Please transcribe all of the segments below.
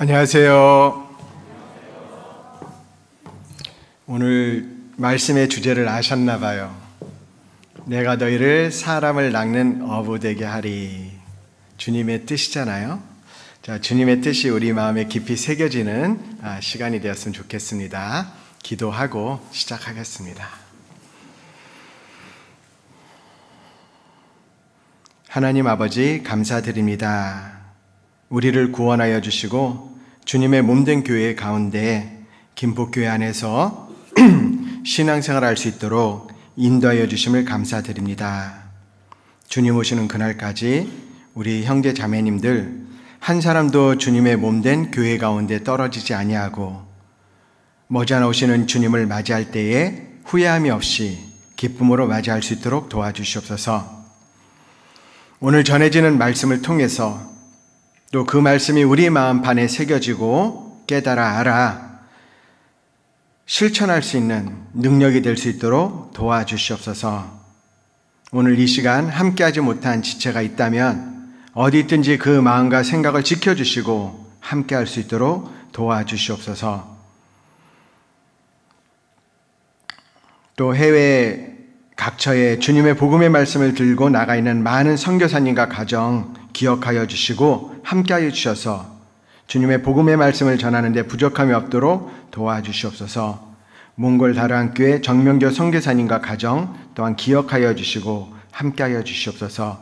안녕하세요. 오늘 말씀의 주제를 아셨나 봐요. 내가 너희를 사람을 낚는 어부 되게 하리. 주님의 뜻이잖아요. 자, 주님의 뜻이 우리 마음에 깊이 새겨지는 시간이 되었으면 좋겠습니다. 기도하고 시작하겠습니다. 하나님 아버지, 감사드립니다. 우리를 구원하여 주시고 주님의 몸된 교회 가운데 김포교회 안에서 신앙생활을 할 수 있도록 인도하여 주심을 감사드립니다. 주님 오시는 그날까지 우리 형제 자매님들 한 사람도 주님의 몸된 교회 가운데 떨어지지 아니하고 머지않아 오시는 주님을 맞이할 때에 후회함이 없이 기쁨으로 맞이할 수 있도록 도와주시옵소서. 오늘 전해지는 말씀을 통해서 또 그 말씀이 우리 마음판에 새겨지고 깨달아 알아 실천할 수 있는 능력이 될 수 있도록 도와주시옵소서. 오늘 이 시간 함께하지 못한 지체가 있다면 어디 있든지 그 마음과 생각을 지켜주시고 함께할 수 있도록 도와주시옵소서. 또 해외 각처에 주님의 복음의 말씀을 들고 나가 있는 많은 선교사님과 가정 기억하여 주시고 함께하여 주셔서 주님의 복음의 말씀을 전하는 데 부족함이 없도록 도와주시옵소서. 몽골 다르한교회 정명교 선교사님과 가정 또한 기억하여 주시고 함께하여 주시옵소서.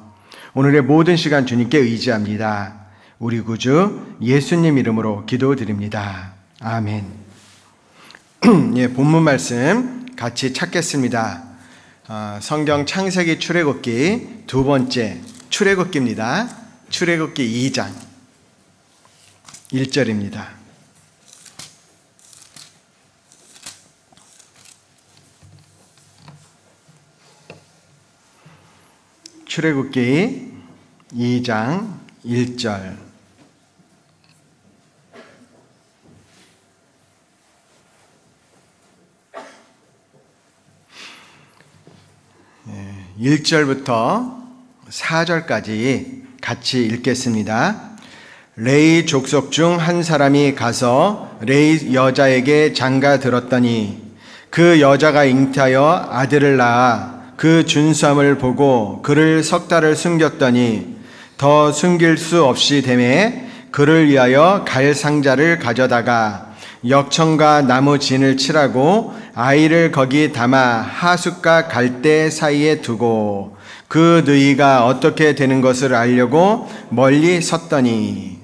오늘의 모든 시간 주님께 의지합니다. 우리 구주 예수님 이름으로 기도드립니다. 아멘. 예, 본문 말씀 같이 찾겠습니다. 성경 창세기 출애굽기 두 번째 출애굽기입니다. 출애굽기 2장 1절입니다. 출애굽기 2장 1절. 네, 1절부터 4절까지 같이 읽겠습니다. 레위 족속 중 한 사람이 가서 레위 여자에게 장가 들었더니 그 여자가 잉태하여 아들을 낳아 그 준수함을 보고 그를 석 달을 숨겼더니 더 숨길 수 없이 되매 그를 위하여 갈 상자를 가져다가 역청과 나무 진을 칠하고 아이를 거기 담아 하숫과 갈대 사이에 두고 그 누이가 어떻게 되는 것을 알려고 멀리 섰더니.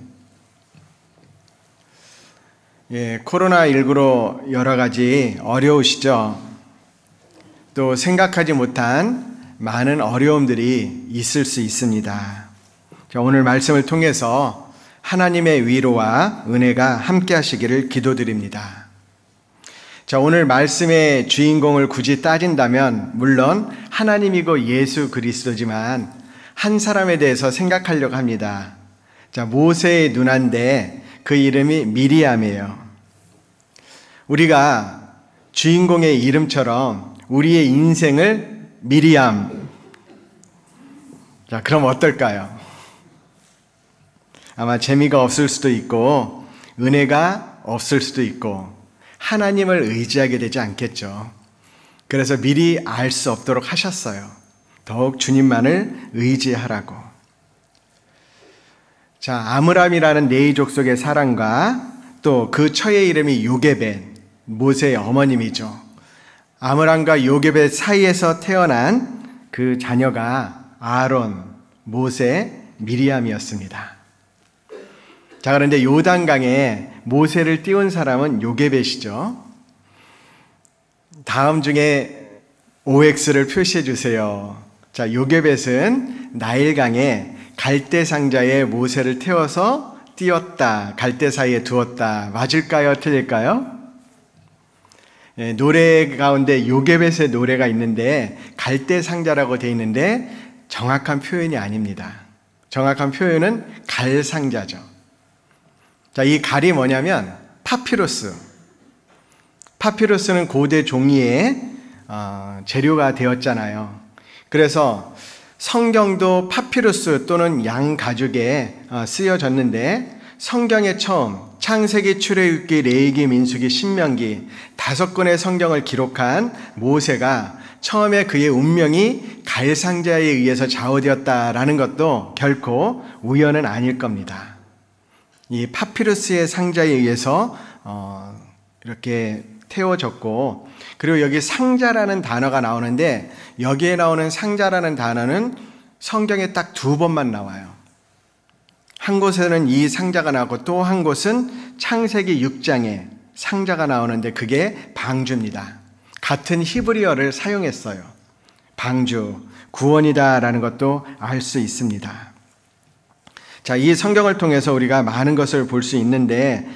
예, 코로나19로 여러 가지 어려우시죠? 또 생각하지 못한 많은 어려움들이 있을 수 있습니다. 자, 오늘 말씀을 통해서 하나님의 위로와 은혜가 함께 하시기를 기도드립니다. 자, 오늘 말씀의 주인공을 굳이 따진다면 물론 하나님이고 예수 그리스도지만 한 사람에 대해서 생각하려고 합니다. 자, 모세의 누나인데 그 이름이 미리암이에요. 우리가 주인공의 이름처럼 우리의 인생을 미리암. 자, 그럼 어떨까요? 아마 재미가 없을 수도 있고 은혜가 없을 수도 있고 하나님을 의지하게 되지 않겠죠. 그래서 미리 알 수 없도록 하셨어요. 더욱 주님만을 의지하라고. 자, 아므람이라는 레위 족속의 사람과 또 그 처의 이름이 요게벳, 모세의 어머님이죠. 아므람과 요게벳 사이에서 태어난 그 자녀가 아론, 모세, 미리암이었습니다. 자, 그런데 요단강에 모세를 띄운 사람은 요게벳이죠. 다음 중에 OX를 표시해 주세요. 자, 요게벳은 나일강에 갈대 상자에 모세를 태워서 띄웠다, 갈대 사이에 두었다. 맞을까요? 틀릴까요? 예, 노래 가운데 요게벳의 노래가 있는데 갈대 상자라고 되어 있는데 정확한 표현이 아닙니다. 정확한 표현은 갈 상자죠. 자, 이 갈이 뭐냐면 파피루스. 파피루스는 고대 종이의 재료가 되었잖아요. 그래서 성경도 파피루스 또는 양 가죽에 쓰여졌는데 성경의 처음 창세기, 출애굽기, 레위기, 민수기, 신명기 5권의 성경을 기록한 모세가 처음에 그의 운명이 갈상자에 의해서 좌우되었다라는 것도 결코 우연은 아닐 겁니다. 이 파피루스의 상자에 의해서 이렇게 태워졌고, 그리고 여기 상자라는 단어가 나오는데 여기에 나오는 상자라는 단어는 성경에 딱 2번만 나와요. 한 곳에는 이 상자가 나오고 또 한 곳은 창세기 6장에 상자가 나오는데 그게 방주입니다. 같은 히브리어를 사용했어요. 방주, 구원이다라는 것도 알 수 있습니다. 자, 이 성경을 통해서 우리가 많은 것을 볼 수 있는데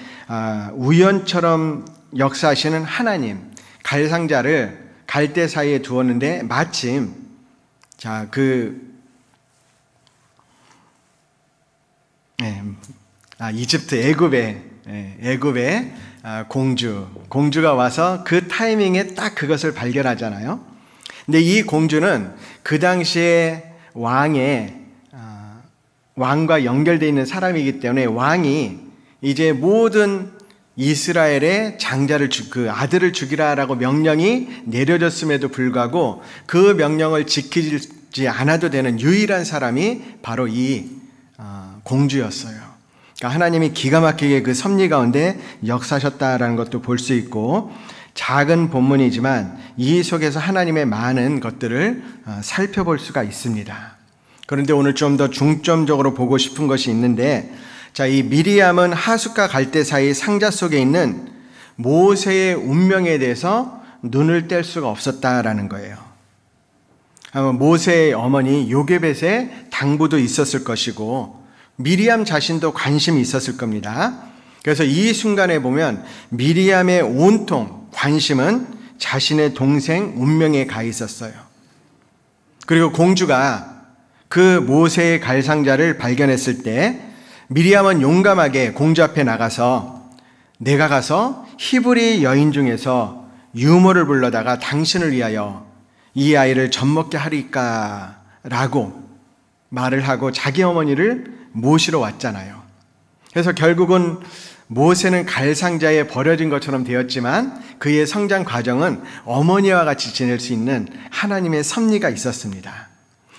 우연처럼 역사하시는 하나님, 갈상자를 갈대 사이에 두었는데 마침 이집트 애굽의 공주가 와서 그 타이밍에 딱 그것을 발견하잖아요. 근데 이 공주는 그 당시에 왕과 연결되어 있는 사람이기 때문에 왕이 이제 모든 이스라엘의 장자를 그 아들을 죽이라라고 명령이 내려졌음에도 불구하고 그 명령을 지키지 않아도 되는 유일한 사람이 바로 이 공주였어요. 그러니까 하나님이 기가 막히게 그 섭리 가운데 역사하셨다라는 것도 볼 수 있고, 작은 본문이지만 이 속에서 하나님의 많은 것들을 살펴볼 수가 있습니다. 그런데 오늘 좀 더 중점적으로 보고 싶은 것이 있는데, 자, 이 미리암은 하숫과 갈대 사이 상자 속에 있는 모세의 운명에 대해서 눈을 뗄 수가 없었다라는 거예요. 모세의 어머니 요게벳의 당부도 있었을 것이고 미리암 자신도 관심이 있었을 겁니다. 그래서 이 순간에 보면 미리암의 온통 관심은 자신의 동생 운명에 가 있었어요. 그리고 공주가 그 모세의 갈상자를 발견했을 때 미리암은 용감하게 공주 앞에 나가서 내가 가서 히브리 여인 중에서 유모를 불러다가 당신을 위하여 이 아이를 젖먹게 하리까 라고 말을 하고 자기 어머니를 모시러 왔잖아요. 그래서 결국은 모세는 갈상자에 버려진 것처럼 되었지만 그의 성장 과정은 어머니와 같이 지낼 수 있는 하나님의 섭리가 있었습니다.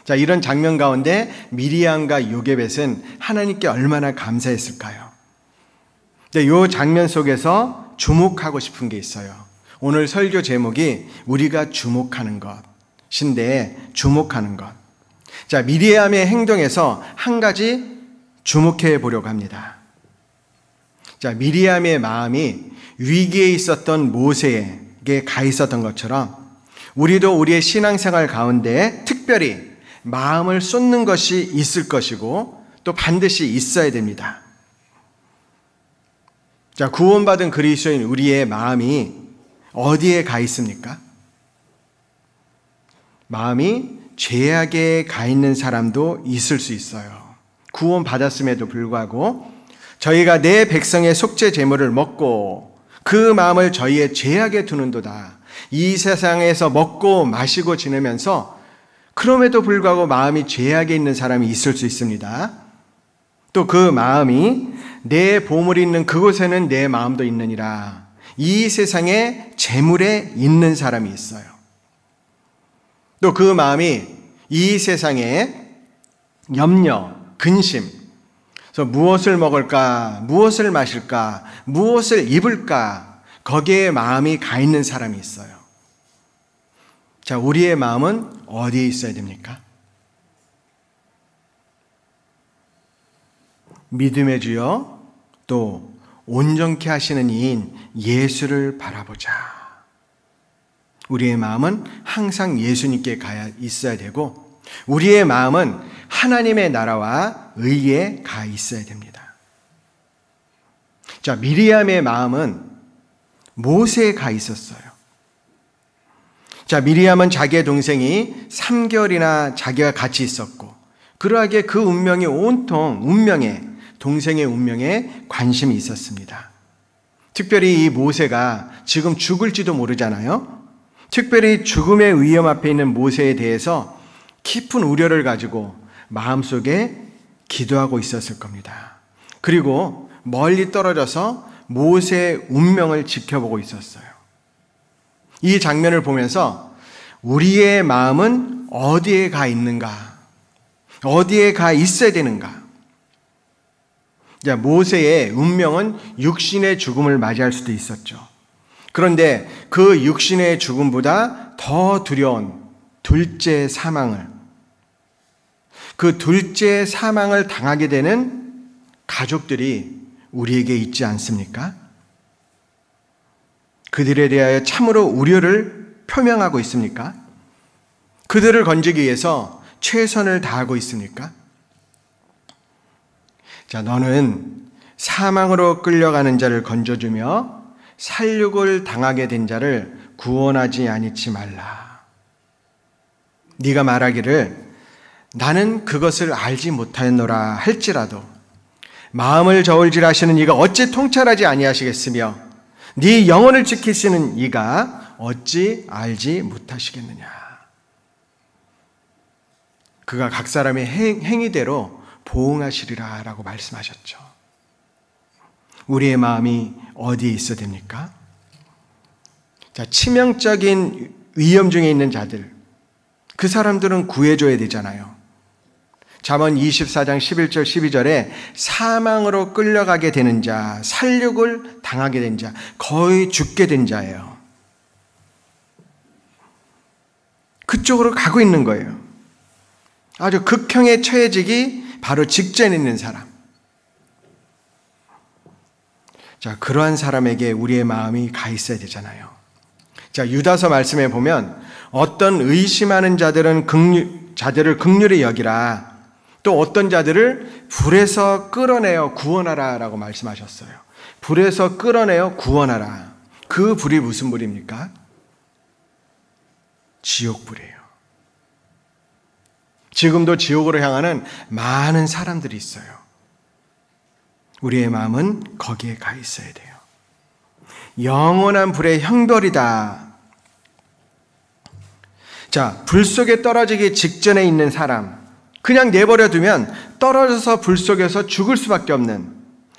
자, 이런 장면 가운데 미리암과 요게벳은 하나님께 얼마나 감사했을까요? 근데 이 장면 속에서 주목하고 싶은 게 있어요. 오늘 설교 제목이 우리가 주목하는 것인데, 주목하는 것. 자, 미리암의 행동에서 한 가지 주목해 보려고 합니다. 자, 미리암의 마음이 위기에 있었던 모세에게 가 있었던 것처럼 우리도 우리의 신앙생활 가운데 특별히 마음을 쏟는 것이 있을 것이고 또 반드시 있어야 됩니다. 자, 구원받은 그리스도인 우리의 마음이 어디에 가 있습니까? 마음이 죄악에 가 있는 사람도 있을 수 있어요. 구원받았음에도 불구하고 저희가 내 백성의 속죄 제물을 먹고 그 마음을 저희의 죄악에 두는도다. 이 세상에서 먹고 마시고 지내면서 그럼에도 불구하고 마음이 죄악에 있는 사람이 있을 수 있습니다. 또 그 마음이 내 보물이 있는 그곳에는 내 마음도 있느니라. 이 세상에 재물에 있는 사람이 있어요. 또 그 마음이 이 세상에 염려, 근심, 그래서 무엇을 먹을까, 무엇을 마실까, 무엇을 입을까, 거기에 마음이 가 있는 사람이 있어요. 자, 우리의 마음은 어디에 있어야 됩니까? 믿음의 주여 또 온전케 하시는 이인 예수를 바라보자. 우리의 마음은 항상 예수님께 가 있어야 되고 우리의 마음은 하나님의 나라와 의에 가 있어야 됩니다. 자, 미리암의 마음은 모세에 가 있었어요. 자, 미리암은 자기의 동생이 3개월이나 자기와 같이 있었고 그러하기에 그 운명이 온통 동생의 운명에 관심이 있었습니다. 특별히 이 모세가 지금 죽을지도 모르잖아요. 특별히 죽음의 위험 앞에 있는 모세에 대해서 깊은 우려를 가지고 마음속에 기도하고 있었을 겁니다. 그리고 멀리 떨어져서 모세의 운명을 지켜보고 있었어요. 이 장면을 보면서 우리의 마음은 어디에 가 있는가? 어디에 가 있어야 되는가? 자, 모세의 운명은 육신의 죽음을 맞이할 수도 있었죠. 그런데 그 육신의 죽음보다 더 두려운 둘째 사망을, 그 둘째 사망을 당하게 되는 가족들이 우리에게 있지 않습니까? 그들에 대하여 참으로 우려를 표명하고 있습니까? 그들을 건지기 위해서 최선을 다하고 있습니까? 자, 너는 사망으로 끌려가는 자를 건져주며 살육을 당하게 된 자를 구원하지 아니치 말라. 네가 말하기를 나는 그것을 알지 못하였노라 할지라도 마음을 저울질하시는 이가 어찌 통찰하지 아니하시겠으며 네 영혼을 지키시는 이가 어찌 알지 못하시겠느냐. 그가 각 사람의 행위대로 보응하시리라 라고 말씀하셨죠. 우리의 마음이 어디에 있어야 됩니까? 자, 치명적인 위험 중에 있는 자들, 그 사람들은 구해줘야 되잖아요. 잠언 24장 11절 12절에 사망으로 끌려가게 되는 자, 살육을 당하게 된 자, 거의 죽게 된 자예요. 그쪽으로 가고 있는 거예요. 아주 극형에 처해지기 바로 직전에 있는 사람. 자, 그러한 사람에게 우리의 마음이 가 있어야 되잖아요. 자, 유다서 말씀에 보면 어떤 의심하는 자들을 긍휼히 여기라. 또 어떤 자들을 불에서 끌어내어 구원하라 라고 말씀하셨어요. 불에서 끌어내어 구원하라. 그 불이 무슨 불입니까? 지옥불이에요. 지금도 지옥으로 향하는 많은 사람들이 있어요. 우리의 마음은 거기에 가 있어야 돼요. 영원한 불의 형벌이다. 자, 불 속에 떨어지기 직전에 있는 사람, 그냥 내버려 두면 떨어져서 불 속에서 죽을 수밖에 없는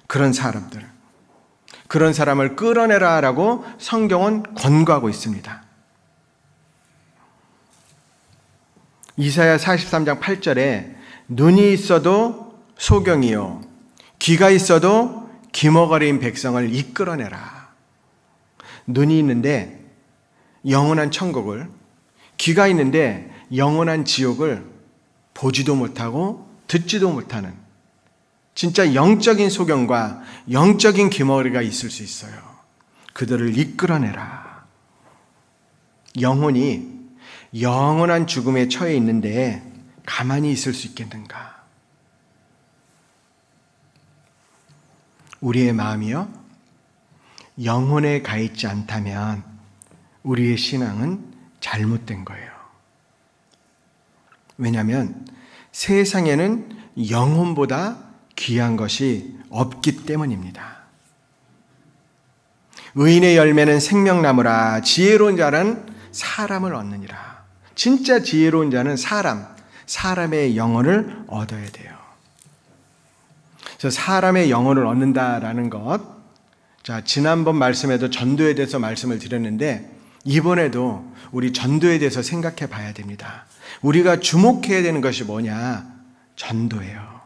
그런 사람들, 그런 사람을 끌어내라라고 성경은 권고하고 있습니다. 이사야 43장 8절에 눈이 있어도 소경이요 귀가 있어도 기머거린 백성을 이끌어내라. 눈이 있는데 영원한 천국을, 귀가 있는데 영원한 지옥을 보지도 못하고 듣지도 못하는 진짜 영적인 소경과 영적인 기머리가 있을 수 있어요. 그들을 이끌어내라. 영혼이 영원한 죽음에 처해 있는데 가만히 있을 수 있겠는가? 우리의 마음이요, 영혼에 가 있지 않다면 우리의 신앙은 잘못된 거예요. 왜냐하면 세상에는 영혼보다 귀한 것이 없기 때문입니다. 의인의 열매는 생명나무라. 지혜로운 자는 사람을 얻느니라. 진짜 지혜로운 자는 사람의 영혼을 얻어야 돼요. 그래서 사람의 영혼을 얻는다라는 것, 자, 지난번 말씀에도 전도에 대해서 말씀을 드렸는데 이번에도 우리 전도에 대해서 생각해 봐야 됩니다. 우리가 주목해야 되는 것이 뭐냐? 전도예요.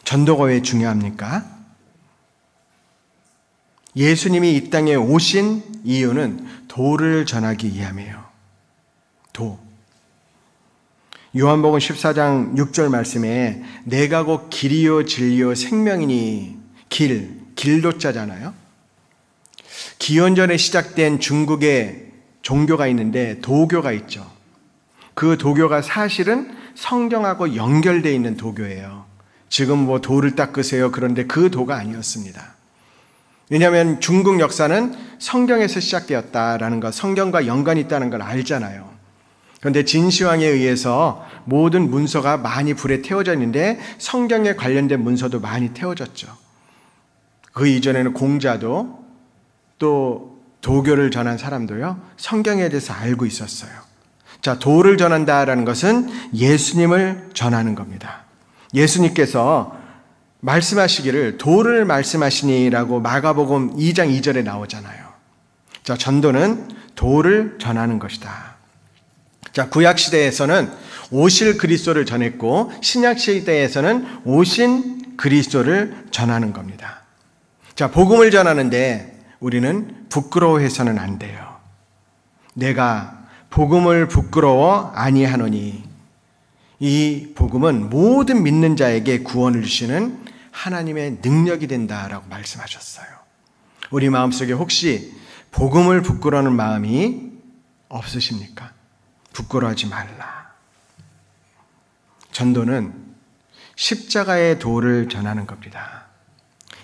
전도가 왜 중요합니까? 예수님이 이 땅에 오신 이유는 도를 전하기 위함이에요. 도. 요한복음 14장 6절 말씀에 내가 곧 길이요 진리요 생명이니 길도자잖아요. 기원전에 시작된 중국의 종교가 있는데 도교가 있죠. 그 도교가 사실은 성경하고 연결되어 있는 도교예요. 지금 뭐 도를 닦으세요. 그런데 그 도가 아니었습니다. 왜냐하면 중국 역사는 성경에서 시작되었다라는 것, 성경과 연관이 있다는 걸 알잖아요. 그런데 진시황에 의해서 모든 문서가 많이 불에 태워져 있는데 성경에 관련된 문서도 많이 태워졌죠. 그 이전에는 공자도 또 도교를 전한 사람도요, 성경에 대해서 알고 있었어요. 자, 도를 전한다라는 것은 예수님을 전하는 겁니다. 예수님께서 말씀하시기를 돌을 말씀하시니라고 마가복음 2장 2절에 나오잖아요. 자, 전도는 돌을 전하는 것이다. 자, 구약 시대에서는 오실 그리스도를 전했고 신약 시대에서는 오신 그리스도를 전하는 겁니다. 자, 복음을 전하는데 우리는 부끄러워해서는 안 돼요. 내가 복음을 부끄러워 아니하노니, 이 복음은 모든 믿는 자에게 구원을 주시는 하나님의 능력이 된다라고 말씀하셨어요. 우리 마음속에 혹시 복음을 부끄러워하는 마음이 없으십니까? 부끄러워하지 말라. 전도는 십자가의 도를 전하는 겁니다.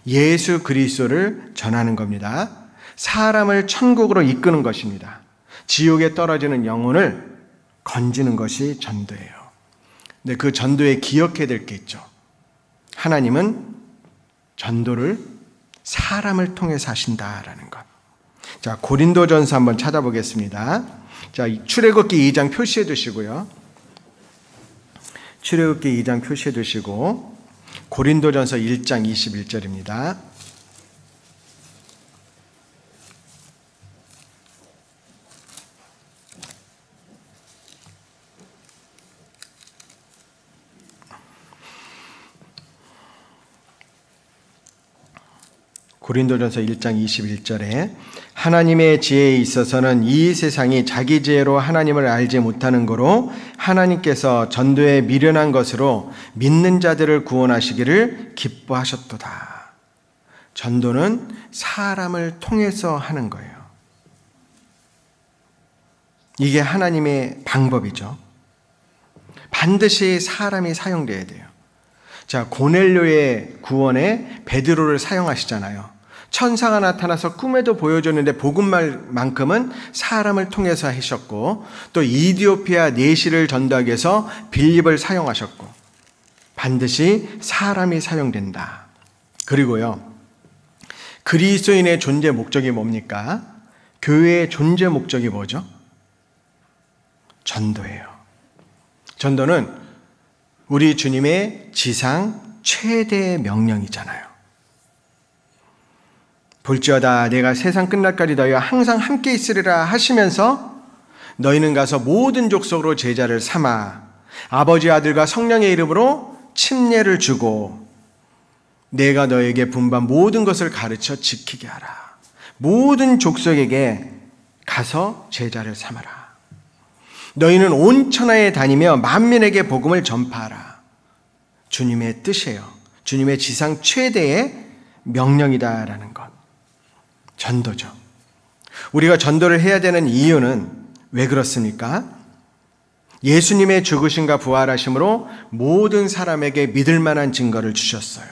예수 그리스도를 전하는 겁니다. 사람을 천국으로 이끄는 것입니다. 지옥에 떨어지는 영혼을 건지는 것이 전도예요. 근데 그 전도에 기억해야 될 게 있죠. 하나님은 전도를 사람을 통해서 하신다라는 것. 자, 고린도전서 한번 찾아보겠습니다. 자, 출애굽기 2장 표시해 두시고요. 출애굽기 2장 표시해 두시고 고린도전서 1장 21절입니다. 고린도전서 1장 21절에 하나님의 지혜에 있어서는 이 세상이 자기 지혜로 하나님을 알지 못하는 거로 하나님께서 전도에 미련한 것으로 믿는 자들을 구원하시기를 기뻐하셨도다. 전도는 사람을 통해서 하는 거예요. 이게 하나님의 방법이죠. 반드시 사람이 사용돼야 돼요. 자, 고넬료의 구원에 베드로를 사용하시잖아요. 천사가 나타나서 꿈에도 보여줬는데 복음만큼은 사람을 통해서 하셨고, 또 이디오피아 내시를 전도하기 위해서 빌립을 사용하셨고, 반드시 사람이 사용된다. 그리고요, 그리스도인의 존재 목적이 뭡니까? 교회의 존재 목적이 뭐죠? 전도예요. 전도는 우리 주님의 지상 최대의 명령이잖아요. 볼지어다 내가 세상 끝날까지 너희와 항상 함께 있으리라 하시면서 너희는 가서 모든 족속으로 제자를 삼아 아버지 아들과 성령의 이름으로 침례를 주고 내가 너에게 분반 모든 것을 가르쳐 지키게 하라. 모든 족속에게 가서 제자를 삼아라. 너희는 온 천하에 다니며 만민에게 복음을 전파하라. 주님의 뜻이에요. 주님의 지상 최대의 명령이다라는 것. 전도죠. 우리가 전도를 해야 되는 이유는 왜 그렇습니까? 예수님의 죽으심과 부활하심으로 모든 사람에게 믿을 만한 증거를 주셨어요.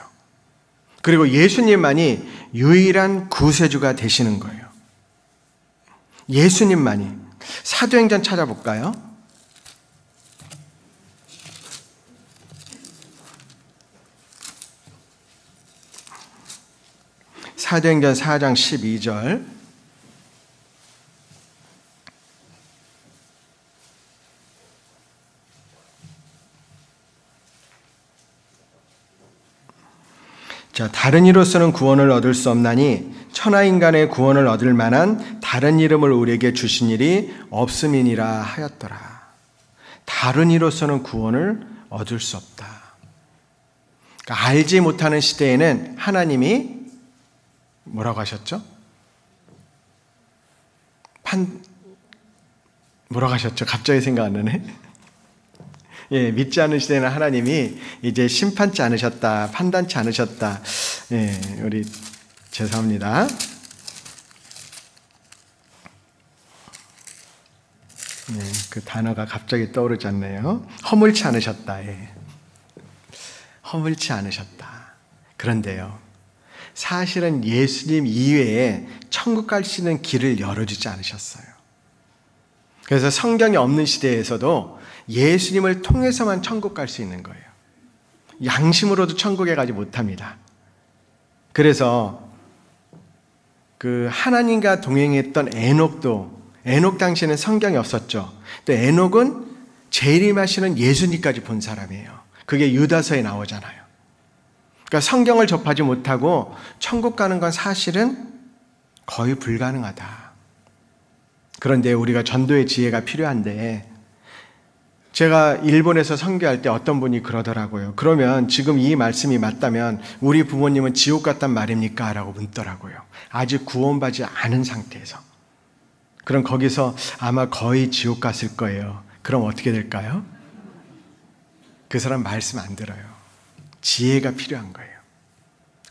그리고 예수님만이 유일한 구세주가 되시는 거예요. 예수님만이. 사도행전 찾아볼까요? 사도행전 4장 12절. 자, 다른 이로서는 구원을 얻을 수 없나니 천하인간의 구원을 얻을 만한 다른 이름을 우리에게 주신 일이 없음이니라 하였더라. 다른 이로서는 구원을 얻을 수 없다. 그러니까 알지 못하는 시대에는 하나님이 뭐라고 하셨죠? 뭐라고 하셨죠? 갑자기 생각 안 나네. 예, 믿지 않는 시대는 하나님이 이제 심판치 않으셨다, 판단치 않으셨다. 예, 우리 죄송합니다. 예, 그 단어가 갑자기 떠오르지 않네요. 허물치 않으셨다. 예. 허물치 않으셨다. 그런데요, 사실은 예수님 이외에 천국 갈 수 있는 길을 열어주지 않으셨어요. 그래서 성경이 없는 시대에서도 예수님을 통해서만 천국 갈 수 있는 거예요. 양심으로도 천국에 가지 못합니다. 그래서 그 하나님과 동행했던 에녹 당시에는 성경이 없었죠. 또 에녹은 재림하시는 예수님까지 본 사람이에요. 그게 유다서에 나오잖아요. 그러니까 성경을 접하지 못하고 천국 가는 건 사실은 거의 불가능하다. 그런데 우리가 전도의 지혜가 필요한데, 제가 일본에서 선교할 때 어떤 분이 그러더라고요. 그러면 지금 이 말씀이 맞다면 우리 부모님은 지옥 갔단 말입니까? 라고 묻더라고요. 아직 구원받지 않은 상태에서. 그럼 거기서 아마 거의 지옥 갔을 거예요. 그럼 어떻게 될까요? 그 사람 말씀 안 들어요. 지혜가 필요한 거예요.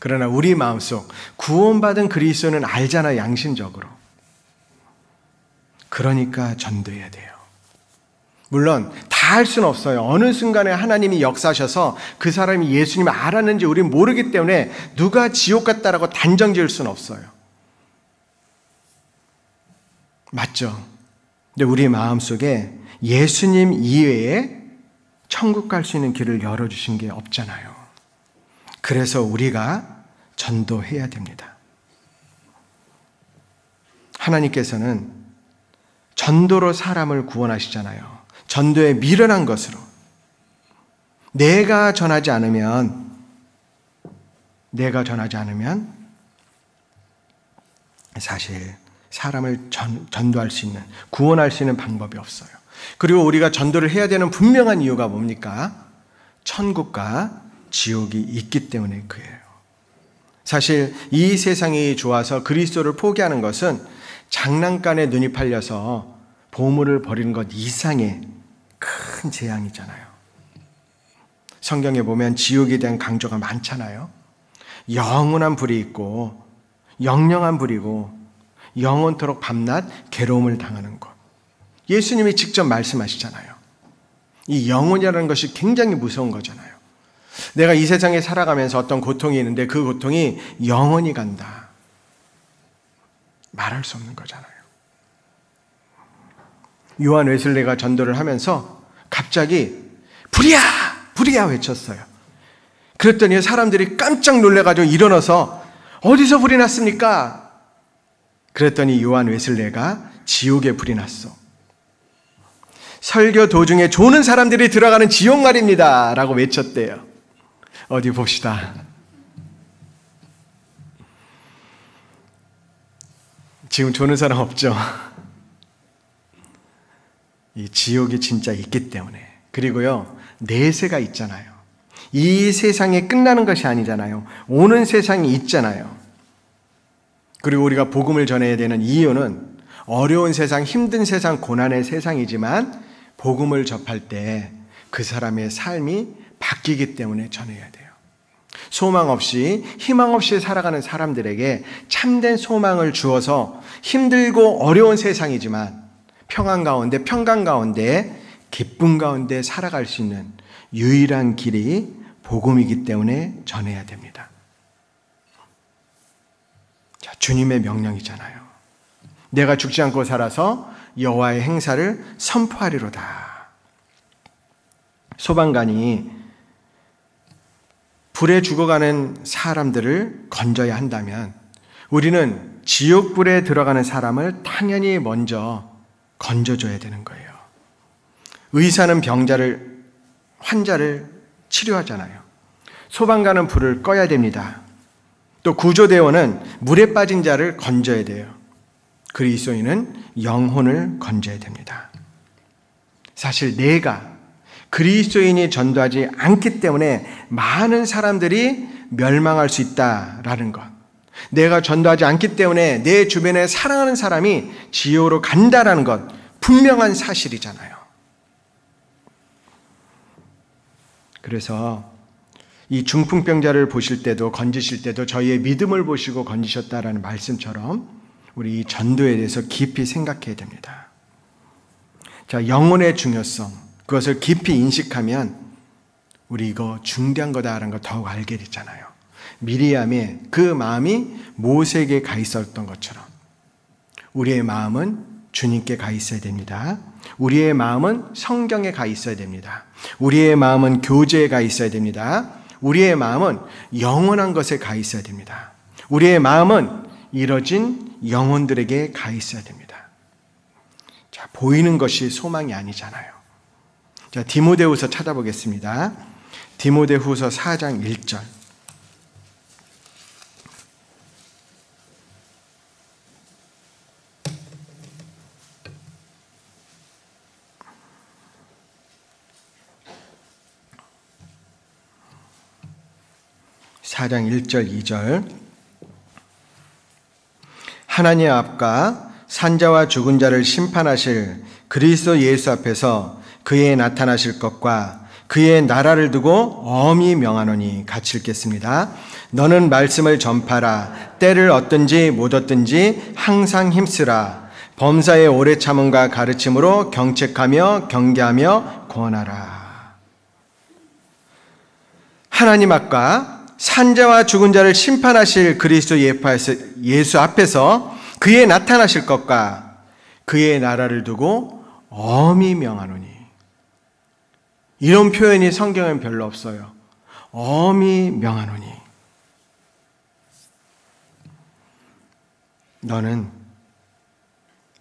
그러나 우리 마음속 구원받은 그리스도는 알잖아요, 양심적으로. 그러니까 전도해야 돼요. 물론 다 할 수는 없어요. 어느 순간에 하나님이 역사하셔서 그 사람이 예수님을 알았는지 우리는 모르기 때문에 누가 지옥 갔다라고 단정 지을 수는 없어요. 맞죠? 근데 우리 마음속에 예수님 이외에 천국 갈 수 있는 길을 열어주신 게 없잖아요. 그래서 우리가 전도해야 됩니다. 하나님께서는 전도로 사람을 구원하시잖아요. 전도에 미련한 것으로. 내가 전하지 않으면 사실 사람을 전도할 수 있는, 구원할 수 있는 방법이 없어요. 그리고 우리가 전도를 해야 되는 분명한 이유가 뭡니까? 천국과 지옥이 있기 때문에 그래요. 사실 이 세상이 좋아서 그리스도를 포기하는 것은 장난감에 눈이 팔려서 보물을 버리는 것 이상의 큰 재앙이잖아요. 성경에 보면 지옥에 대한 강조가 많잖아요. 영원한 불이 있고 영영한 불이고 영원토록 밤낮 괴로움을 당하는 것. 예수님이 직접 말씀하시잖아요. 이 영혼이라는 것이 굉장히 무서운 거잖아요. 내가 이 세상에 살아가면서 어떤 고통이 있는데 그 고통이 영원히 간다. 말할 수 없는 거잖아요. 요한 웨슬레가 전도를 하면서 갑자기 불이야! 불이야! 외쳤어요. 그랬더니 사람들이 깜짝 놀라가지고 일어나서 어디서 불이 났습니까? 그랬더니 요한 웨슬레가 지옥에 불이 났어. 설교 도중에 조는 사람들이 들어가는 지옥 말입니다. 라고 외쳤대요. 어디 봅시다. 지금 조는 사람 없죠? 이 지옥이 진짜 있기 때문에. 그리고요, 내세가 있잖아요. 이 세상에 끝나는 것이 아니잖아요. 오는 세상이 있잖아요. 그리고 우리가 복음을 전해야 되는 이유는 어려운 세상, 힘든 세상, 고난의 세상이지만 복음을 접할 때 그 사람의 삶이 바뀌기 때문에 전해야 돼요. 소망 없이, 희망 없이 살아가는 사람들에게 참된 소망을 주어서 힘들고 어려운 세상이지만 평안 가운데, 평강 가운데, 기쁨 가운데 살아갈 수 있는 유일한 길이 복음이기 때문에 전해야 됩니다. 자, 주님의 명령이잖아요. 내가 죽지 않고 살아서 여호와의 행사를 선포하리로다. 소방관이 불에 죽어가는 사람들을 건져야 한다면 우리는 지옥불에 들어가는 사람을 당연히 먼저 건져줘야 되는 거예요. 의사는 환자를 치료하잖아요. 소방관은 불을 꺼야 됩니다. 또 구조대원은 물에 빠진 자를 건져야 돼요. 그리스도인은 영혼을 건져야 됩니다. 사실 내가 그리스도인이 전도하지 않기 때문에 많은 사람들이 멸망할 수 있다라는 것. 내가 전도하지 않기 때문에 내 주변에 사랑하는 사람이 지옥으로 간다라는 것, 분명한 사실이잖아요. 그래서 이 중풍병자를 보실 때도, 건지실 때도 저희의 믿음을 보시고 건지셨다라는 말씀처럼 우리 이 전도에 대해서 깊이 생각해야 됩니다. 자, 영혼의 중요성, 그것을 깊이 인식하면 우리 이거 중대한 거다라는 걸 더욱 알게 됐잖아요. 미리암의 그 마음이 모세에게 가 있었던 것처럼 우리의 마음은 주님께 가 있어야 됩니다. 우리의 마음은 성경에 가 있어야 됩니다. 우리의 마음은 교제에 가 있어야 됩니다. 우리의 마음은 영원한 것에 가 있어야 됩니다. 우리의 마음은 이뤄진 영혼들에게 가 있어야 됩니다. 자, 보이는 것이 소망이 아니잖아요. 자, 디모데후서 찾아보겠습니다. 디모데후서 4장 1절. 4장 1절 2절. 하나님 앞과 산자와 죽은 자를 심판하실 그리스도 예수 앞에서 그의 나타나실 것과 그의 나라를 두고 엄히 명하노니. 같이 읽겠습니다. 너는 말씀을 전파라. 때를 얻든지 못 얻든지 항상 힘쓰라. 범사의 오래 참음과 가르침으로 경책하며 경계하며 권하라. 하나님 앞과 산자와 죽은 자를 심판하실 그리스도 예수 앞에서 그의 나타나실 것과 그의 나라를 두고 엄히 명하노니. 이런 표현이 성경엔 별로 없어요. 엄히 명하노니. 너는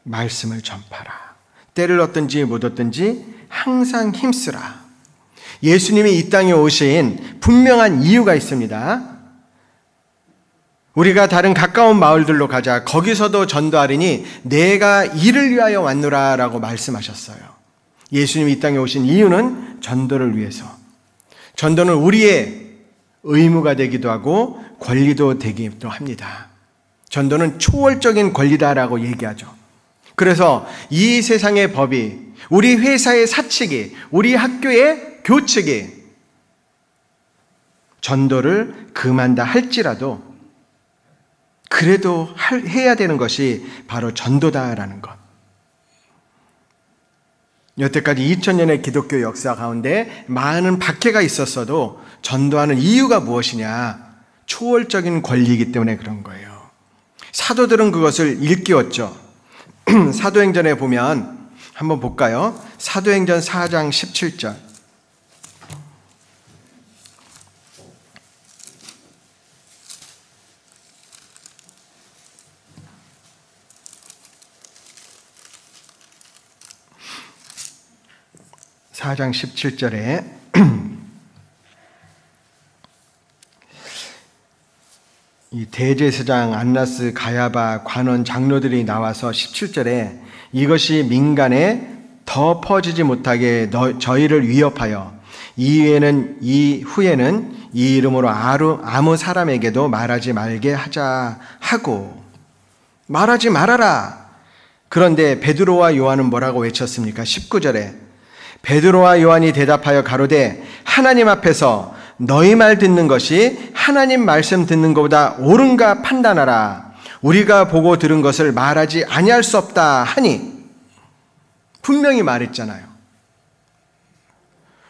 말씀을 전파라. 때를 얻든지 못 얻든지 항상 힘쓰라. 예수님이 이 땅에 오신 분명한 이유가 있습니다. 우리가 다른 가까운 마을들로 가자. 거기서도 전도하리니 내가 이를 위하여 왔노라 라고 말씀하셨어요. 예수님이 이 땅에 오신 이유는 전도를 위해서. 전도는 우리의 의무가 되기도 하고 권리도 되기도 합니다. 전도는 초월적인 권리다라고 얘기하죠. 그래서 이 세상의 법이, 우리 회사의 사칙이, 우리 학교의 교칙이 전도를 금한다 할지라도 그래도 해야 되는 것이 바로 전도다라는 것. 여태까지 2000년의 기독교 역사 가운데 많은 박해가 있었어도 전도하는 이유가 무엇이냐? 초월적인 권리이기 때문에 그런 거예요. 사도들은 그것을 일깨웠죠. 사도행전에 보면 한번 볼까요? 사도행전 4장 17절. (4장 17절에) 이 대제사장 안나스, 가야바, 관원, 장로들이 나와서 17절에 이것이 민간에 더 퍼지지 못하게 저희를 위협하여 이후에는 이 이름으로 아무 사람에게도 말하지 말게 하자 하고. 말하지 말아라. 그런데 베드로와 요한은 뭐라고 외쳤습니까? 19절에 베드로와 요한이 대답하여 가로되 하나님 앞에서 너희 말 듣는 것이 하나님 말씀 듣는 것보다 옳은가 판단하라. 우리가 보고 들은 것을 말하지 아니할 수 없다 하니. 분명히 말했잖아요.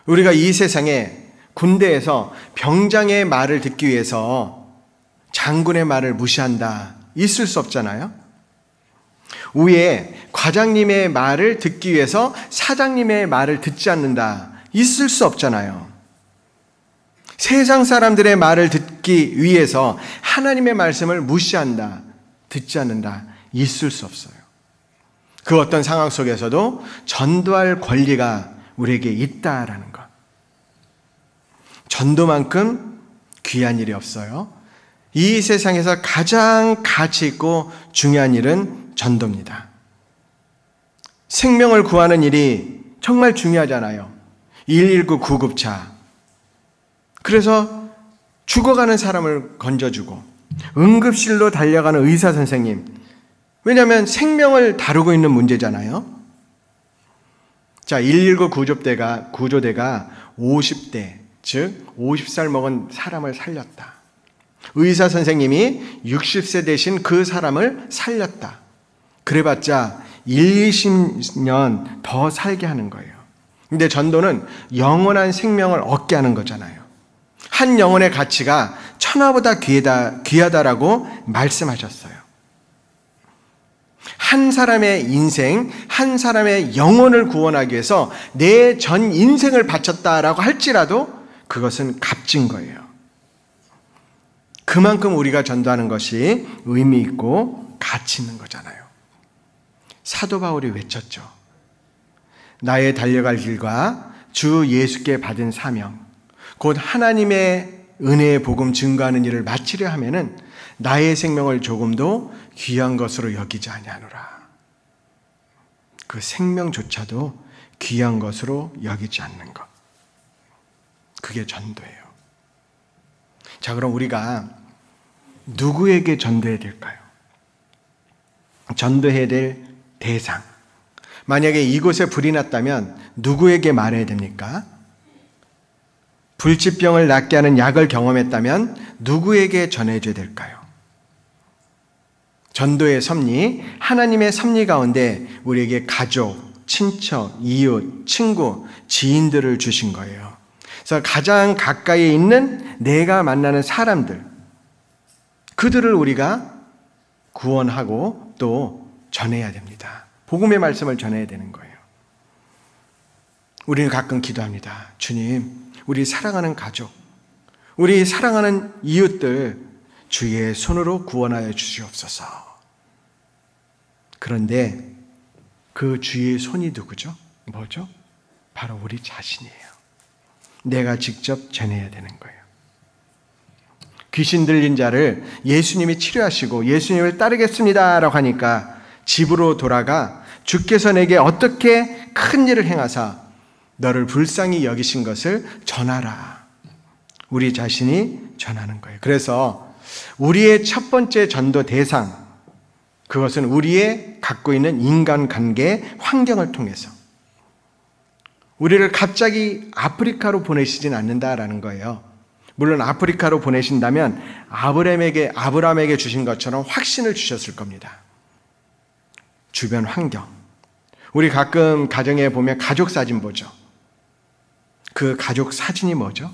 우리가 이 세상에 군대에서 병장의 말을 듣기 위해서 장군의 말을 무시한다. 있을 수 없잖아요. 위에 과장님의 말을 듣기 위해서 사장님의 말을 듣지 않는다. 있을 수 없잖아요. 세상 사람들의 말을 듣기 위해서 하나님의 말씀을 무시한다. 듣지 않는다. 있을 수 없어요. 그 어떤 상황 속에서도 전도할 권리가 우리에게 있다라는 것. 전도만큼 귀한 일이 없어요. 이 세상에서 가장 가치 있고 중요한 일은 전도입니다. 생명을 구하는 일이 정말 중요하잖아요. 119 구급차. 그래서 죽어가는 사람을 건져주고 응급실로 달려가는 의사 선생님. 왜냐하면 생명을 다루고 있는 문제잖아요. 자, 119 구조대가 50대, 즉 50살 먹은 사람을 살렸다. 의사 선생님이 60세 되신 그 사람을 살렸다. 그래봤자 20년 더 살게 하는 거예요. 근데 전도는 영원한 생명을 얻게 하는 거잖아요. 한 영혼의 가치가 천하보다 귀하다라고 말씀하셨어요. 한 사람의 인생, 한 사람의 영혼을 구원하기 위해서 내 전 인생을 바쳤다라고 할지라도 그것은 값진 거예요. 그만큼 우리가 전도하는 것이 의미 있고 가치 있는 거잖아요. 사도 바울이 외쳤죠. 나의 달려갈 길과 주 예수께 받은 사명, 곧 하나님의 은혜의 복음 증거하는 일을 마치려 하면은 나의 생명을 조금도 귀한 것으로 여기지 아니하노라. 그 생명조차도 귀한 것으로 여기지 않는 것. 그게 전도예요. 자, 그럼 우리가 누구에게 전도해야 될까요? 전도해야 될 대상. 만약에 이곳에 불이 났다면 누구에게 말해야 됩니까? 불치병을 낫게 하는 약을 경험했다면 누구에게 전해줘야 될까요? 전도의 섭리, 하나님의 섭리 가운데 우리에게 가족, 친척, 이웃, 친구, 지인들을 주신 거예요. 그래서 가장 가까이에 있는 내가 만나는 사람들, 그들을 우리가 구원하고 또 전해야 됩니다. 복음의 말씀을 전해야 되는 거예요. 우리는 가끔 기도합니다. 주님, 우리 사랑하는 가족, 우리 사랑하는 이웃들 주의 손으로 구원하여 주시옵소서. 그런데 그 주의 손이 누구죠? 뭐죠? 바로 우리 자신이에요. 내가 직접 전해야 되는 거예요. 귀신 들린 자를 예수님이 치료하시고 예수님을 따르겠습니다 라고 하니까 집으로 돌아가 주께서 내게 어떻게 큰 일을 행하사 너를 불쌍히 여기신 것을 전하라. 우리 자신이 전하는 거예요. 그래서 우리의 첫 번째 전도 대상, 그것은 우리의 갖고 있는 인간관계 환경을 통해서 우리를 갑자기 아프리카로 보내시진 않는다라는 거예요. 물론 아프리카로 보내신다면 아브라함에게 주신 것처럼 확신을 주셨을 겁니다. 주변 환경. 우리 가끔 가정에 보면 가족 사진 보죠. 그 가족 사진이 뭐죠?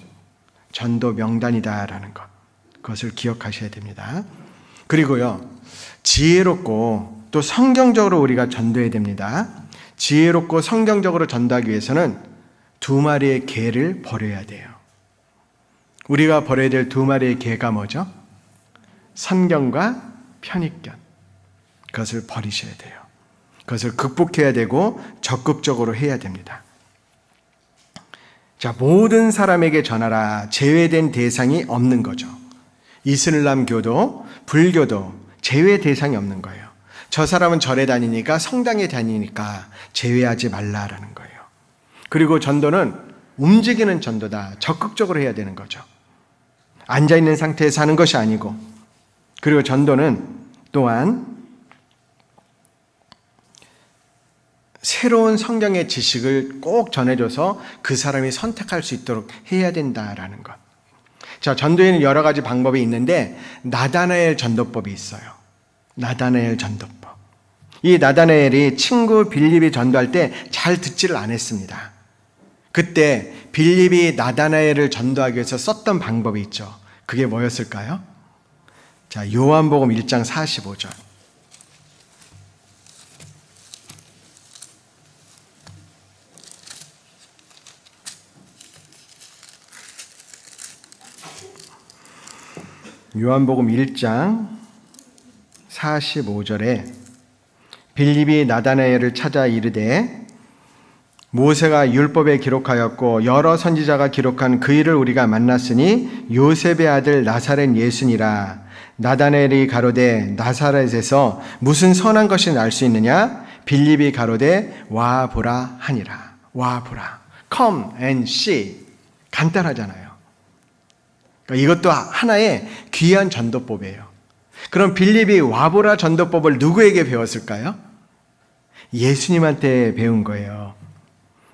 전도 명단이다라는 것. 그것을 기억하셔야 됩니다. 그리고요, 지혜롭고 또 성경적으로 우리가 전도해야 됩니다. 지혜롭고 성경적으로 전도하기 위해서는 2마리의 개를 버려야 돼요. 우리가 버려야 될 2마리의 개가 뭐죠? 선경과 편익견. 그것을 버리셔야 돼요. 그것을 극복해야 되고 적극적으로 해야 됩니다. 자, 모든 사람에게 전하라. 제외된 대상이 없는 거죠. 이슬람교도, 불교도 제외 대상이 없는 거예요. 저 사람은 절에 다니니까, 성당에 다니니까 제외하지 말라라는 거예요. 그리고 전도는 움직이는 전도다. 적극적으로 해야 되는 거죠. 앉아있는 상태에서 하는 것이 아니고, 그리고 전도는 또한 새로운 성경의 지식을 꼭 전해줘서 그 사람이 선택할 수 있도록 해야 된다라는 것. 자, 전도에는 여러 가지 방법이 있는데 나다나엘 전도법이 있어요. 나다나엘 전도법. 이 나다나엘이 친구 빌립이 전도할 때 잘 듣지를 않았습니다. 그때 빌립이 나다나엘을 전도하기 위해서 썼던 방법이 있죠. 그게 뭐였을까요? 자, 요한복음 1장 45절. 요한복음 1장 45절에 빌립이 나다나엘을 찾아 이르되 모세가 율법에 기록하였고 여러 선지자가 기록한 그 일을 우리가 만났으니 요셉의 아들 나사렛 예수니라. 나다나엘이 가로되 나사렛에서 무슨 선한 것이 날 수 있느냐? 빌립이 가로되 와 보라 하니라. 와 보라. Come and see. 간단하잖아요. 그러니까 이것도 하나의 귀한 전도법이에요. 그럼 빌립이 와보라 전도법을 누구에게 배웠을까요? 예수님한테 배운 거예요.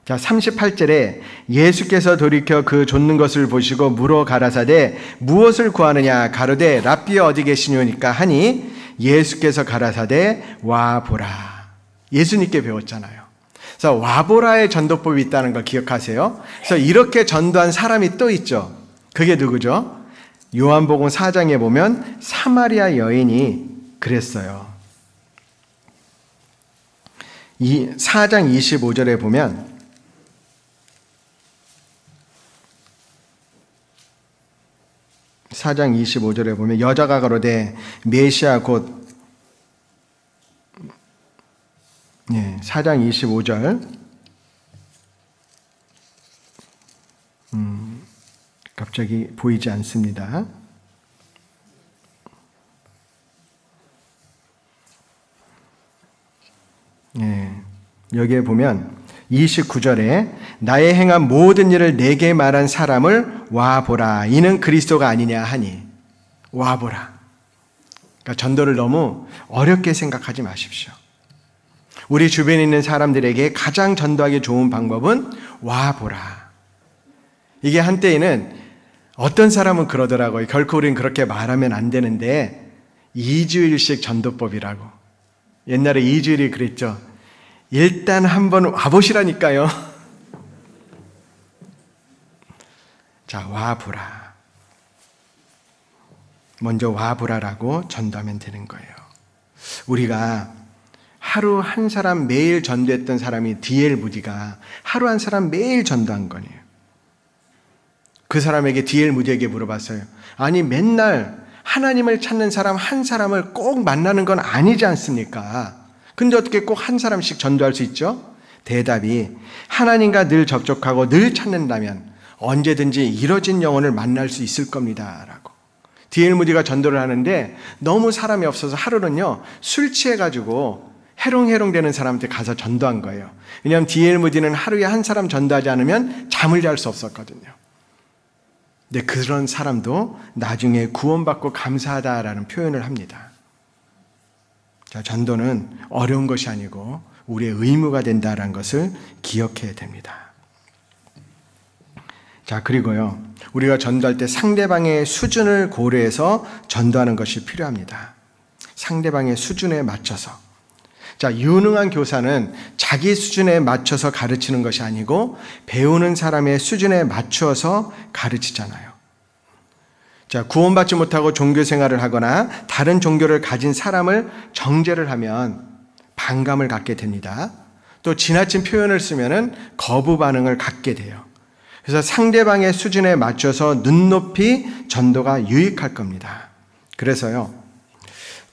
자, 38절에 예수께서 돌이켜 그 좇는 것을 보시고 물어 가라사대 무엇을 구하느냐? 가로되 랍비여 어디 계시뇨니까 하니 예수께서 가라사대 와보라. 예수님께 배웠잖아요. 그래서 와보라의 전도법이 있다는 걸 기억하세요. 그래서 이렇게 전도한 사람이 또 있죠. 그게 누구죠? 요한복음 4장에 보면 사마리아 여인이 그랬어요. 이 4장 25절에 보면 여자가 가로되 메시아 곧 4장 25절 갑자기 보이지 않습니다. 여기에 보면 29절에 나의 행한 모든 일을 내게 말한 사람을 와보라. 이는 그리스도가 아니냐 하니. 와보라. 그러니까 전도를 너무 어렵게 생각하지 마십시오. 우리 주변에 있는 사람들에게 가장 전도하기 좋은 방법은 와보라. 이게 한때에는 어떤 사람은 그러더라고요. 결코 우리는 그렇게 말하면 안 되는데 2주일씩 전도법이라고. 옛날에 2주일이 그랬죠. 일단 한번 와보시라니까요. 자, 와보라. 먼저 와보라라고 전도하면 되는 거예요. 우리가 하루 한 사람 매일 전도했던 사람이 D.L. 무디가 하루 한 사람 매일 전도한 거예요. 그 사람에게 D.L. 무디에게 물어봤어요. 아니 맨날 하나님을 찾는 사람 한 사람을 꼭 만나는 건 아니지 않습니까? 근데 어떻게 꼭 한 사람씩 전도할 수 있죠? 대답이 하나님과 늘 접촉하고 늘 찾는다면 언제든지 이뤄진 영혼을 만날 수 있을 겁니다. 라고. D.L. 무디가 전도를 하는데 너무 사람이 없어서 하루는요, 술 취해가지고 해롱해롱 되는 사람한테 가서 전도한 거예요. 왜냐하면 D.L. 무디는 하루에 한 사람 전도하지 않으면 잠을 잘 수 없었거든요. 근데 그런 사람도 나중에 구원받고 감사하다라는 표현을 합니다. 자, 전도는 어려운 것이 아니고 우리의 의무가 된다는 것을 기억해야 됩니다. 자, 그리고요, 우리가 전도할 때 상대방의 수준을 고려해서 전도하는 것이 필요합니다. 상대방의 수준에 맞춰서. 자, 유능한 교사는 자기 수준에 맞춰서 가르치는 것이 아니고 배우는 사람의 수준에 맞춰서 가르치잖아요. 자, 구원받지 못하고 종교 생활을 하거나 다른 종교를 가진 사람을 정죄를 하면 반감을 갖게 됩니다. 또 지나친 표현을 쓰면은 거부 반응을 갖게 돼요. 그래서 상대방의 수준에 맞춰서 눈높이 전도가 유익할 겁니다. 그래서요,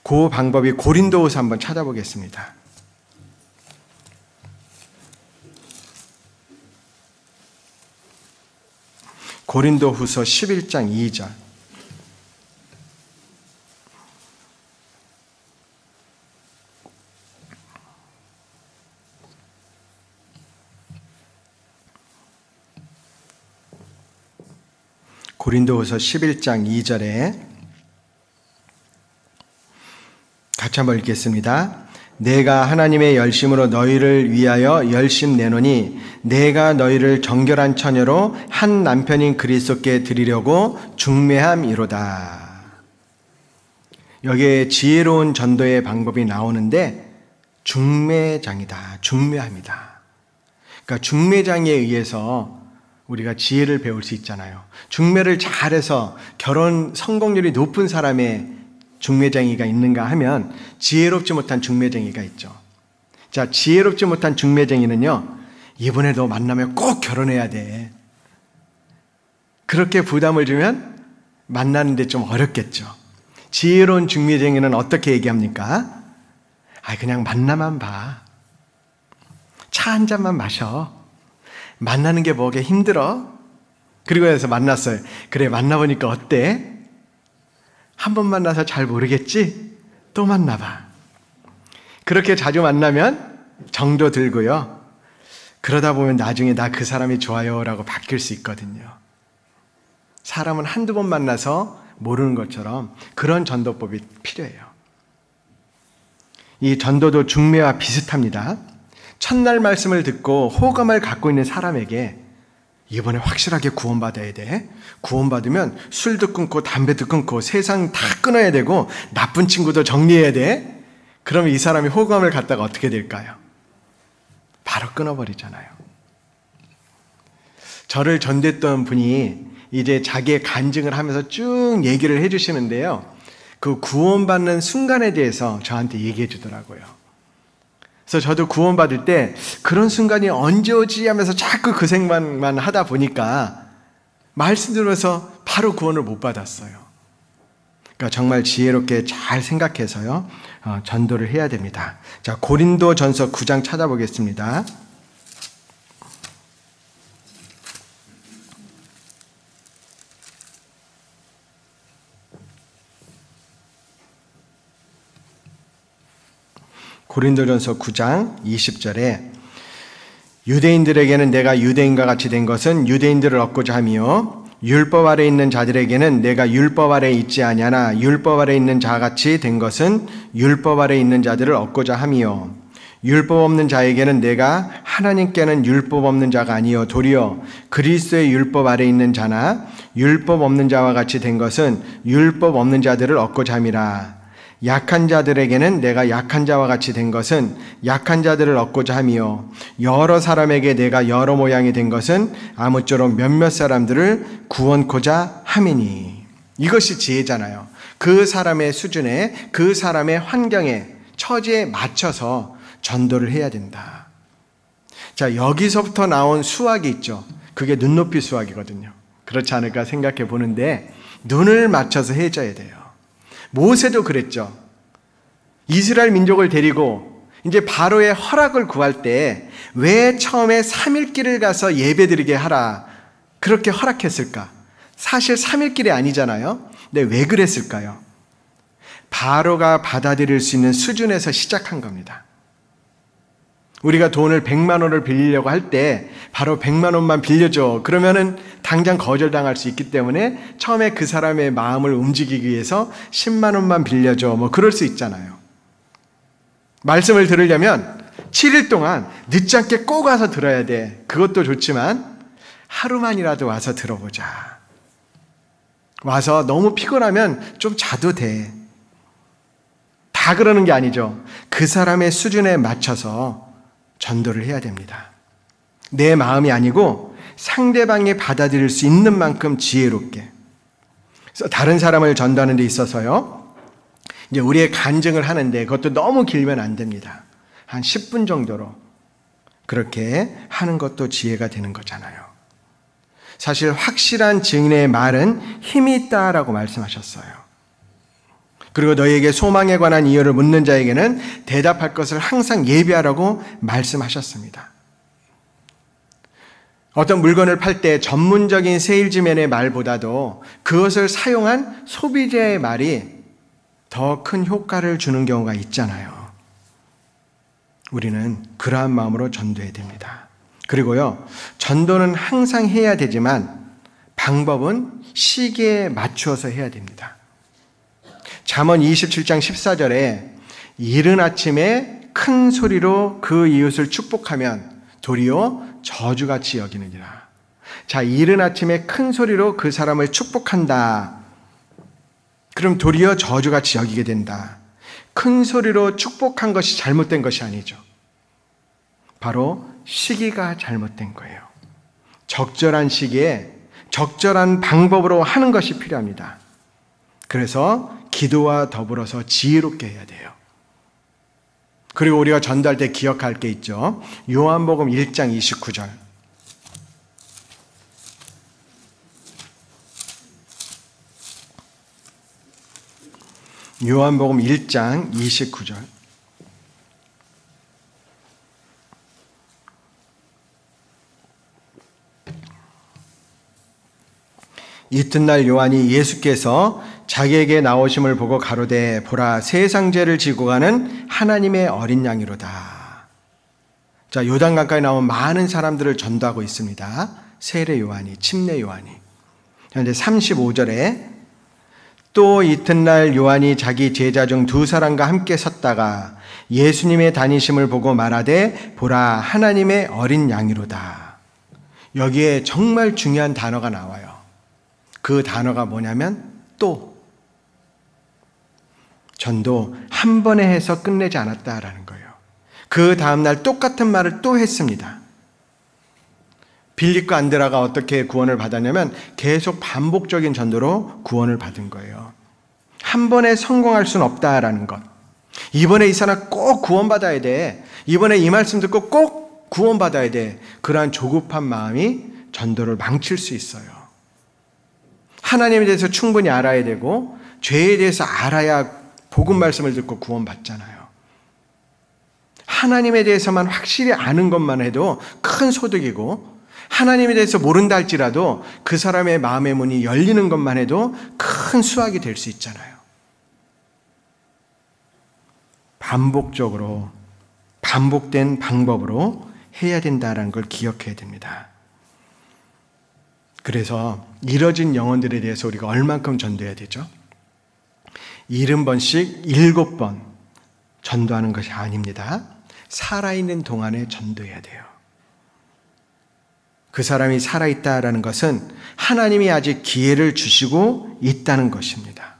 그 방법이 고린도후서 한번 찾아보겠습니다. 고린도후서 11장 2절. 고린도후서 11장 2절에 같이 한번 읽겠습니다. 내가 하나님의 열심으로 너희를 위하여 열심 내노니 내가 너희를 정결한 처녀로 한 남편인 그리스도께 드리려고 중매함이로다. 여기에 지혜로운 전도의 방법이 나오는데 중매장이다. 중매함이다. 그러니까 중매장에 의해서 우리가 지혜를 배울 수 있잖아요. 중매를 잘해서 결혼 성공률이 높은 사람의 중매쟁이가 있는가 하면 지혜롭지 못한 중매쟁이가 있죠. 자, 지혜롭지 못한 중매쟁이는요, 이번에 너 만나면 꼭 결혼해야 돼. 그렇게 부담을 주면 만나는데 좀 어렵겠죠. 지혜로운 중매쟁이는 어떻게 얘기합니까? 그냥 만나만 봐. 차 한 잔만 마셔. 만나는 게 뭐게 힘들어? 그리고 해서 만났어요. 그래, 만나보니까 어때? 한 번 만나서 잘 모르겠지? 또 만나봐. 그렇게 자주 만나면 정도 들고요. 그러다 보면 나중에 나 그 사람이 좋아요 라고 바뀔 수 있거든요. 사람은 한두 번 만나서 모르는 것처럼 그런 전도법이 필요해요. 이 전도도 중매와 비슷합니다. 첫날 말씀을 듣고 호감을 갖고 있는 사람에게 이번에 확실하게 구원받아야 돼. 구원받으면 술도 끊고 담배도 끊고 세상 다 끊어야 되고 나쁜 친구도 정리해야 돼. 그러면 이 사람이 호감을 갖다가 어떻게 될까요? 바로 끊어버리잖아요. 저를 전도했던 분이 이제 자기의 간증을 하면서 쭉 얘기를 해주시는데요. 그 구원받는 순간에 대해서 저한테 얘기해 주더라고요. 그래서 저도 구원받을 때 그런 순간이 언제 오지 하면서 자꾸 그 생각만 하다 보니까 말씀 들어서 바로 구원을 못 받았어요. 그러니까 정말 지혜롭게 잘 생각해서요, 전도를 해야 됩니다. 자, 고린도전서 9장 찾아보겠습니다. 고린도전서 9장 20절에 유대인들에게는 내가 유대인과 같이 된 것은 유대인들을 얻고자 하며 율법 아래 있는 자들에게는 내가 율법 아래 있지 아니하나 율법 아래 있는 자같이 된 것은 율법 아래 있는 자들을 얻고자 하며 율법 없는 자에게는 내가 하나님께는 율법 없는 자가 아니요 도리어 그리스도의 율법 아래 있는 자나 율법 없는 자와 같이 된 것은 율법 없는 자들을 얻고자 함이라. 약한 자들에게는 내가 약한 자와 같이 된 것은 약한 자들을 얻고자 하며 여러 사람에게 내가 여러 모양이 된 것은 아무쪼록 몇몇 사람들을 구원코자 함이니. 이것이 지혜잖아요. 그 사람의 수준에, 그 사람의 환경에, 처지에 맞춰서 전도를 해야 된다. 자, 여기서부터 나온 수학이 있죠. 그게 눈높이 수학이거든요. 그렇지 않을까 생각해 보는데 눈을 맞춰서 해줘야 돼요. 모세도 그랬죠. 이스라엘 민족을 데리고 이제 바로의 허락을 구할 때 왜 처음에 3일 길을 가서 예배드리게 하라 그렇게 허락했을까? 사실 3일 길이 아니잖아요. 근데 왜 그랬을까요? 바로가 받아들일 수 있는 수준에서 시작한 겁니다. 우리가 돈을 100만 원을 빌리려고 할 때 바로 100만 원만 빌려줘. 그러면은 당장 거절당할 수 있기 때문에 처음에 그 사람의 마음을 움직이기 위해서 10만 원만 빌려줘. 뭐 그럴 수 있잖아요. 말씀을 들으려면 7일 동안 늦지 않게 꼭 와서 들어야 돼. 그것도 좋지만 하루만이라도 와서 들어보자. 와서 너무 피곤하면 좀 자도 돼. 다 그러는 게 아니죠. 그 사람의 수준에 맞춰서 전도를 해야 됩니다. 내 마음이 아니고 상대방이 받아들일 수 있는 만큼 지혜롭게. 그래서 다른 사람을 전도하는 데 있어서요. 이제 우리의 간증을 하는데 그것도 너무 길면 안 됩니다. 한 10분 정도로 그렇게 하는 것도 지혜가 되는 거잖아요. 사실 확실한 증인의 말은 힘이 있다라고 말씀하셨어요. 그리고 너희에게 소망에 관한 이유를 묻는 자에게는 대답할 것을 항상 예비하라고 말씀하셨습니다. 어떤 물건을 팔 때 전문적인 세일즈맨의 말보다도 그것을 사용한 소비자의 말이 더 큰 효과를 주는 경우가 있잖아요. 우리는 그러한 마음으로 전도해야 됩니다. 그리고요, 전도는 항상 해야 되지만 방법은 시기에 맞추어서 해야 됩니다. 잠언 27장 14절에 이른 아침에 큰 소리로 그 이웃을 축복하면 도리어 저주같이 여기느니라. 자, 이른 아침에 큰 소리로 그 사람을 축복한다. 그럼 도리어 저주같이 여기게 된다. 큰 소리로 축복한 것이 잘못된 것이 아니죠. 바로 시기가 잘못된 거예요. 적절한 시기에 적절한 방법으로 하는 것이 필요합니다. 그래서 기도와 더불어서 지혜롭게 해야 돼요. 그리고 우리가 전도할 때 기억할 게 있죠. 요한복음 1장 29절. 요한복음 1장 29절. 이튿날 요한이 예수께서 자기에게 나오심을 보고 가로되 보라 세상 죄를 지고 가는 하나님의 어린 양이로다. 자, 요단 가까이 나온 많은 사람들을 전도하고 있습니다. 세례 요한이, 침례 요한이. 그런데 35절에 또 이튿날 요한이 자기 제자 중 2사람과 함께 섰다가 예수님의 다니심을 보고 말하되 보라 하나님의 어린 양이로다. 여기에 정말 중요한 단어가 나와요. 그 단어가 뭐냐면 또. 전도 한 번에 해서 끝내지 않았다라는 거예요. 그 다음날 똑같은 말을 또 했습니다. 빌립과 안드라가 어떻게 구원을 받았냐면 계속 반복적인 전도로 구원을 받은 거예요. 한 번에 성공할 수는 없다라는 것. 이번에 이 사람 꼭 구원받아야 돼. 이번에 이 말씀 듣고 꼭 구원받아야 돼. 그러한 조급한 마음이 전도를 망칠 수 있어요. 하나님에 대해서 충분히 알아야 되고 죄에 대해서 알아야 복음 말씀을 듣고 구원받잖아요. 하나님에 대해서만 확실히 아는 것만 해도 큰 소득이고 하나님에 대해서 모른다 할지라도 그 사람의 마음의 문이 열리는 것만 해도 큰 수확이 될 수 있잖아요. 반복적으로 반복된 방법으로 해야 된다는 걸 기억해야 됩니다. 그래서 잃어진 영혼들에 대해서 우리가 얼만큼 전도해야 되죠? 70번씩 7번 전도하는 것이 아닙니다. 살아있는 동안에 전도해야 돼요. 그 사람이 살아있다라는 것은 하나님이 아직 기회를 주시고 있다는 것입니다.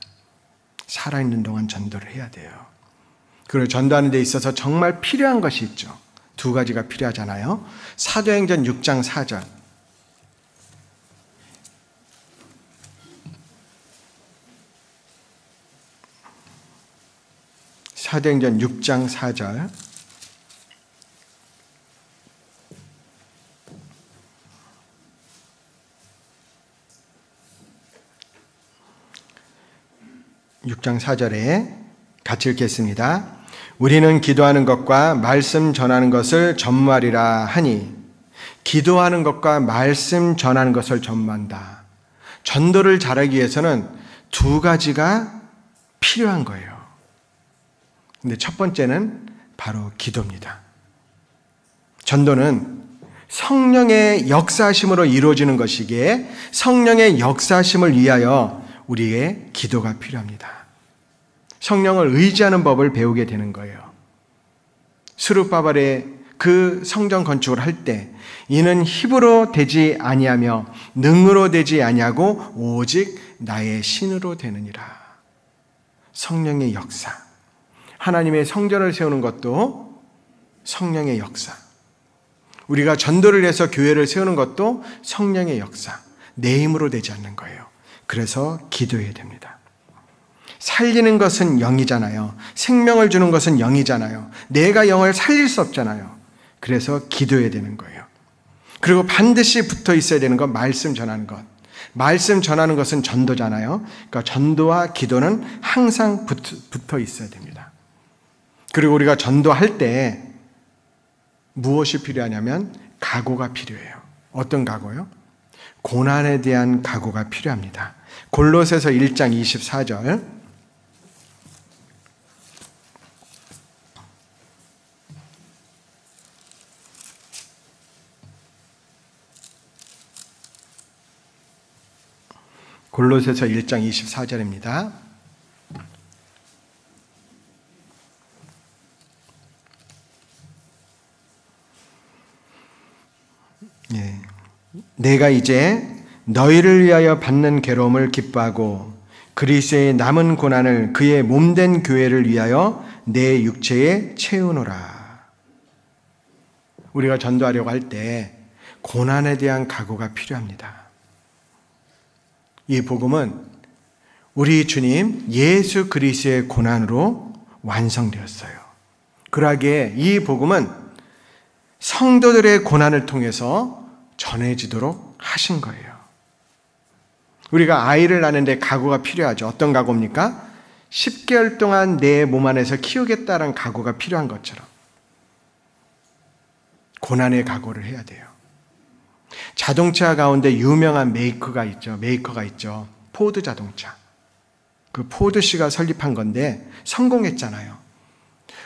살아있는 동안 전도를 해야 돼요. 그리고 전도하는 데 있어서 정말 필요한 것이 있죠. 두 가지가 필요하잖아요. 사도행전 6장 4절. 사도행전 6장 4절. (6장 4절에) 같이 읽겠습니다. 우리는 기도하는 것과 말씀 전하는 것을 전무하리라 하니, 기도하는 것과 말씀 전하는 것을 전무한다. 전도를 잘하기 위해서는 두 가지가 필요한 거예요. 근데 첫 번째는 바로 기도입니다. 전도는 성령의 역사심으로 이루어지는 것이기에 성령의 역사심을 위하여 우리의 기도가 필요합니다. 성령을 의지하는 법을 배우게 되는 거예요. 스룹바벨의 그 성전 건축을 할 때 이는 힘으로 되지 아니하며 능으로 되지 아니하고 오직 나의 신으로 되느니라. 성령의 역사. 하나님의 성전을 세우는 것도 성령의 역사. 우리가 전도를 해서 교회를 세우는 것도 성령의 역사. 내 힘으로 되지 않는 거예요. 그래서 기도해야 됩니다. 살리는 것은 영이잖아요. 생명을 주는 것은 영이잖아요. 내가 영을 살릴 수 없잖아요. 그래서 기도해야 되는 거예요. 그리고 반드시 붙어 있어야 되는 건 말씀 전하는 것. 말씀 전하는 것은 전도잖아요. 그러니까 전도와 기도는 항상 붙어 있어야 됩니다. 그리고 우리가 전도할 때 무엇이 필요하냐면 각오가 필요해요. 어떤 각오요? 고난에 대한 각오가 필요합니다. 골로새서 1장 24절. 골로새서 1장 24절입니다. 예. 내가 이제 너희를 위하여 받는 괴로움을 기뻐하고 그리스도의 남은 고난을 그의 몸된 교회를 위하여 내 육체에 채우노라. 우리가 전도하려고 할 때 고난에 대한 각오가 필요합니다. 이 복음은 우리 주님 예수 그리스도의 고난으로 완성되었어요. 그러기에 이 복음은 성도들의 고난을 통해서 전해지도록 하신 거예요. 우리가 아이를 낳는데 각오가 필요하죠. 어떤 각오입니까? 10개월 동안 내 몸 안에서 키우겠다는 각오가 필요한 것처럼 고난의 각오를 해야 돼요. 자동차 가운데 유명한 메이커가 있죠. 포드 자동차. 그 포드 씨가 설립한 건데 성공했잖아요.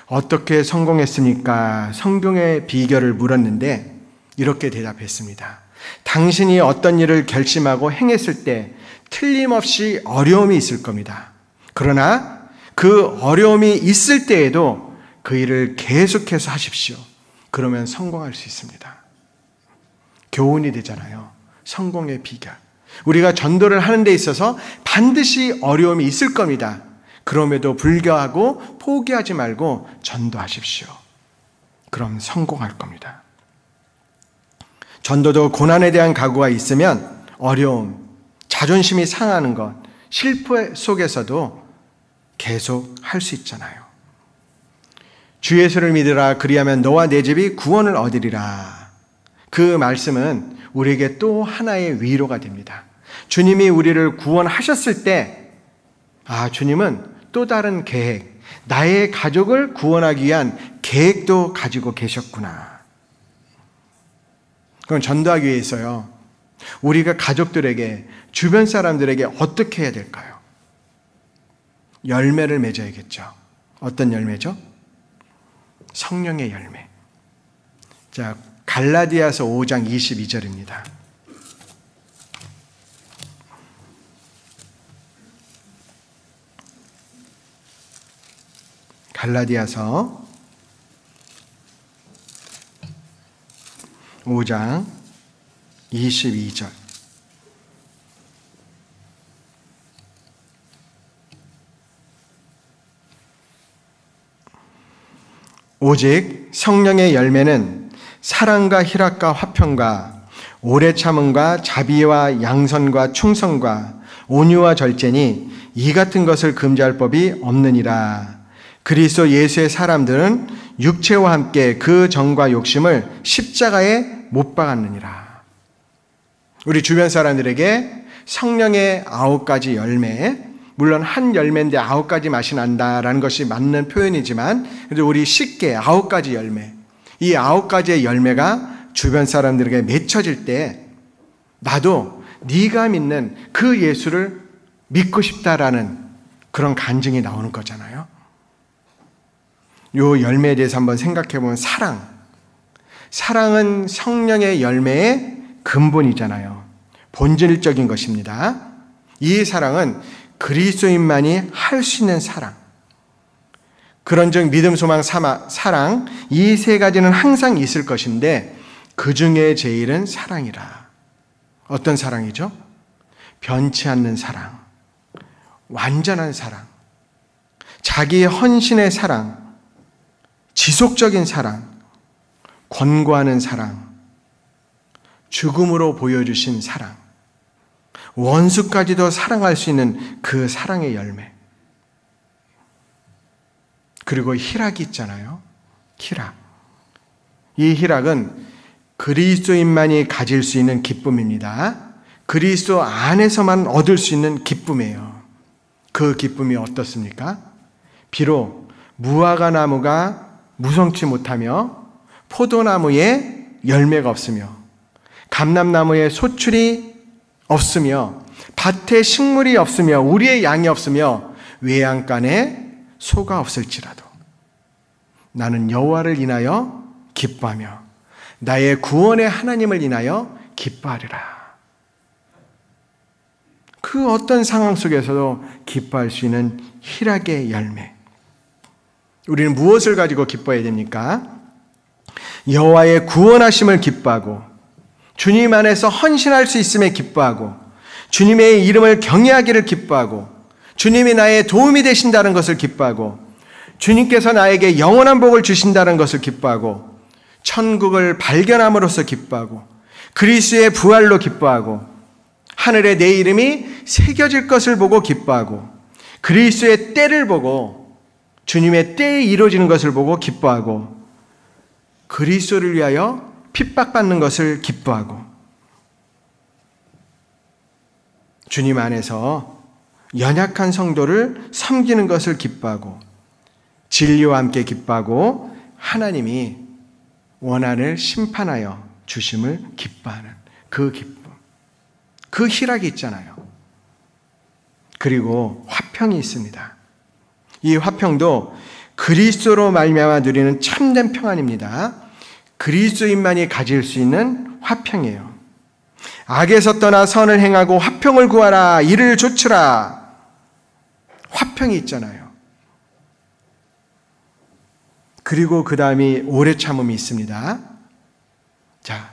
어떻게 성공했습니까? 성공의 비결을 물었는데 이렇게 대답했습니다. 당신이 어떤 일을 결심하고 행했을 때 틀림없이 어려움이 있을 겁니다. 그러나 그 어려움이 있을 때에도 그 일을 계속해서 하십시오. 그러면 성공할 수 있습니다. 교훈이 되잖아요. 성공의 비결. 우리가 전도를 하는 데 있어서 반드시 어려움이 있을 겁니다. 그럼에도 불구하고 포기하지 말고 전도하십시오. 그럼 성공할 겁니다. 전도도 고난에 대한 각오가 있으면 어려움, 자존심이 상하는 것, 실패 속에서도 계속 할 수 있잖아요. 주 예수를 믿으라. 그리하면 너와 내 집이 구원을 얻으리라. 그 말씀은 우리에게 또 하나의 위로가 됩니다. 주님이 우리를 구원하셨을 때, 주님은 또 다른 계획, 나의 가족을 구원하기 위한 계획도 가지고 계셨구나. 그럼 전도하기 위해서요, 우리가 가족들에게, 주변 사람들에게 어떻게 해야 될까요? 열매를 맺어야겠죠. 어떤 열매죠? 성령의 열매. 자, 갈라디아서 5장 22절입니다. 갈라디아서 5장 22절. 오직 성령의 열매는 사랑과 희락과 화평과 오래 참음과 자비와 양선과 충성과 온유와 절제니 이 같은 것을 금지할 법이 없느니라. 그리스도 예수의 사람들은 육체와 함께 그 정과 욕심을 십자가에 못 박았느니라. 우리 주변 사람들에게 성령의 9가지 열매, 물론 한 열매인데 9가지 맛이 난다라는 것이 맞는 표현이지만, 그래도 우리 쉽게 9가지 열매, 이 9가지의 열매가 주변 사람들에게 맺혀질 때 나도 네가 믿는 그 예수를 믿고 싶다라는 그런 간증이 나오는 거잖아요. 요 열매에 대해서 한번 생각해 보면 사랑은 성령의 열매의 근본이잖아요. 본질적인 것입니다. 이 사랑은 그리스도인만이 할 수 있는 사랑. 그런즉 믿음, 소망, 사랑, 이 세 가지는 항상 있을 것인데 그 중에 제일은 사랑이라. 어떤 사랑이죠? 변치 않는 사랑, 완전한 사랑, 자기의 헌신의 사랑, 지속적인 사랑, 권고하는 사랑, 죽음으로 보여주신 사랑, 원수까지도 사랑할 수 있는 그 사랑의 열매. 그리고 희락이 있잖아요. 희락. 이 희락은 그리스도인만이 가질 수 있는 기쁨입니다. 그리스도 안에서만 얻을 수 있는 기쁨이에요. 그 기쁨이 어떻습니까? 비록 무화과 나무가 무성치 못하며 포도나무에 열매가 없으며 감람나무에 소출이 없으며 밭에 식물이 없으며 우리의 양이 없으며 외양간에 소가 없을지라도 나는 여호와를 인하여 기뻐하며 나의 구원의 하나님을 인하여 기뻐하리라. 그 어떤 상황 속에서도 기뻐할 수 있는 희락의 열매. 우리는 무엇을 가지고 기뻐해야 됩니까? 여호와의 구원하심을 기뻐하고 주님 안에서 헌신할 수 있음에 기뻐하고 주님의 이름을 경외하기를 기뻐하고 주님이 나의 도움이 되신다는 것을 기뻐하고 주님께서 나에게 영원한 복을 주신다는 것을 기뻐하고 천국을 발견함으로써 기뻐하고 그리스도의 부활로 기뻐하고 하늘에 내 이름이 새겨질 것을 보고 기뻐하고 그리스도의 때를 보고 주님의 때에 이루어지는 것을 보고 기뻐하고 그리스도를 위하여 핍박받는 것을 기뻐하고 주님 안에서 연약한 성도를 섬기는 것을 기뻐하고 진리와 함께 기뻐하고 하나님이 원한을 심판하여 주심을 기뻐하는 그 기쁨, 그 희락이 있잖아요. 그리고 화평이 있습니다. 이 화평도 그리스도로 말미암아 누리는 참된 평안입니다. 그리스도인만이 가질 수 있는 화평이에요. 악에서 떠나 선을 행하고 화평을 구하라. 이를 좇으라. 화평이 있잖아요. 그리고 그 다음이 오래 참음이 있습니다. 자,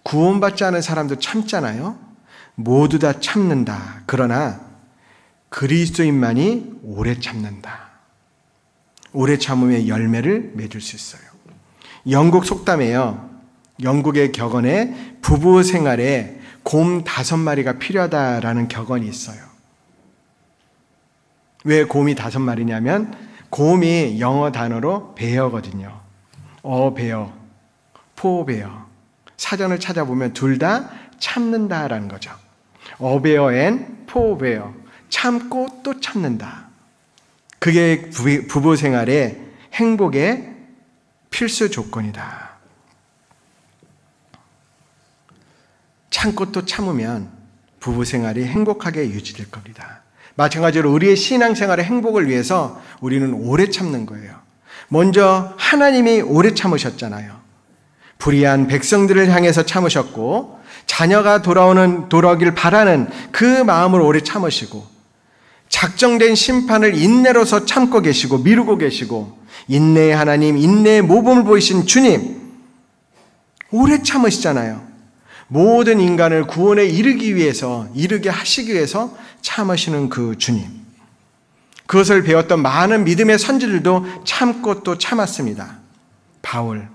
구원받지 않은 사람도 참잖아요. 모두 다 참는다. 그러나 그리스도인만이 오래 참는다. 오래 참음의 열매를 맺을 수 있어요. 영국 속담에요. 영국의 격언에 부부 생활에 곰 5마리가 필요하다라는 격언이 있어요. 왜 곰이 5마리냐면 곰이 영어 단어로 베어거든요. 베어, 포베어. 사전을 찾아보면 둘 다 참는다라는 거죠. 어베어 앤 포베어. 참고 또 참는다. 그게 부부 생활의 행복의 필수 조건이다. 참고 또 참으면 부부 생활이 행복하게 유지될 겁니다. 마찬가지로 우리의 신앙생활의 행복을 위해서 우리는 오래 참는 거예요. 먼저 하나님이 오래 참으셨잖아요. 불의한 백성들을 향해서 참으셨고 자녀가 돌아오길 바라는 그 마음을 오래 참으시고 작정된 심판을 인내로서 참고 계시고 미루고 계시고 인내의 하나님, 인내의 모범을 보이신 주님 오래 참으시잖아요. 모든 인간을 구원에 이르게 하시기 위해서 참으시는 그 주님. 그것을 배웠던 많은 믿음의 선지들도 참고 또 참았습니다. 바울,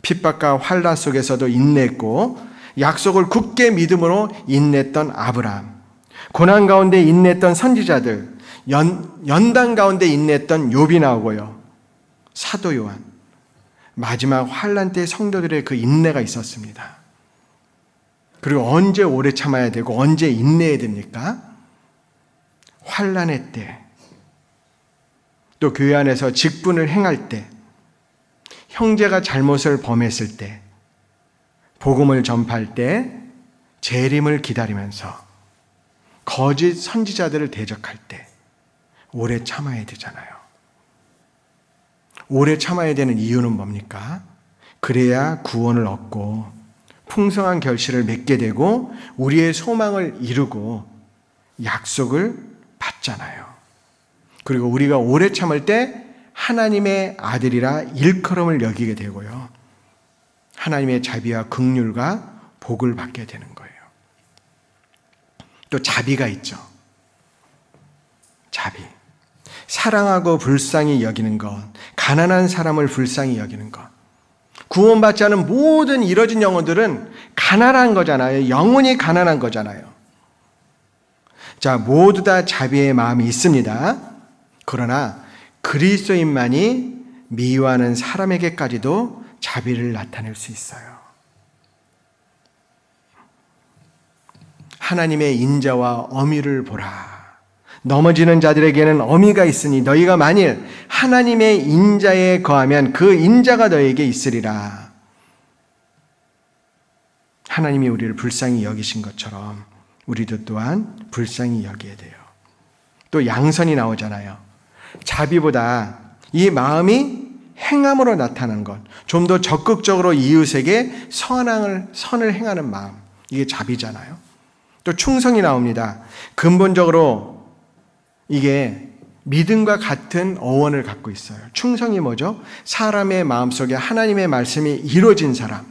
핍박과 환난 속에서도 인내했고 약속을 굳게 믿음으로 인내했던 아브라함, 고난 가운데 인내했던 선지자들, 연단 가운데 인내했던 욥이 나오고요. 사도 요한, 마지막 환난 때 성도들의 그 인내가 있었습니다. 그리고 언제 오래 참아야 되고 언제 인내해야 됩니까? 환난의 때, 또 교회 안에서 직분을 행할 때, 형제가 잘못을 범했을 때, 복음을 전파할 때, 재림을 기다리면서 거짓 선지자들을 대적할 때 오래 참아야 되잖아요. 오래 참아야 되는 이유는 뭡니까? 그래야 구원을 얻고 풍성한 결실을 맺게 되고 우리의 소망을 이루고 약속을 받잖아요. 그리고 우리가 오래 참을 때 하나님의 아들이라 일컬음을 여기게 되고요. 하나님의 자비와 긍휼과 복을 받게 되는 거예요. 또 자비가 있죠. 자비. 사랑하고 불쌍히 여기는 것, 가난한 사람을 불쌍히 여기는 것. 구원받지 않은 모든 이뤄진 영혼들은 가난한 거잖아요. 영혼이 가난한 거잖아요. 자, 모두 다 자비의 마음이 있습니다. 그러나 그리스도인만이 미워하는 사람에게까지도 자비를 나타낼 수 있어요. 하나님의 인자와 어미를 보라. 넘어지는 자들에게는 어미가 있으니 너희가 만일 하나님의 인자에 거하면 그 인자가 너희에게 있으리라. 하나님이 우리를 불쌍히 여기신 것처럼 우리도 또한 불쌍히 여겨야 돼요. 또 양선이 나오잖아요. 자비보다 이 마음이 행함으로 나타나는 것, 좀 더 적극적으로 이웃에게 선을 행하는 마음, 이게 자비잖아요. 또 충성이 나옵니다. 근본적으로 이게 믿음과 같은 어원을 갖고 있어요. 충성이 뭐죠? 사람의 마음속에 하나님의 말씀이 이루어진 사람.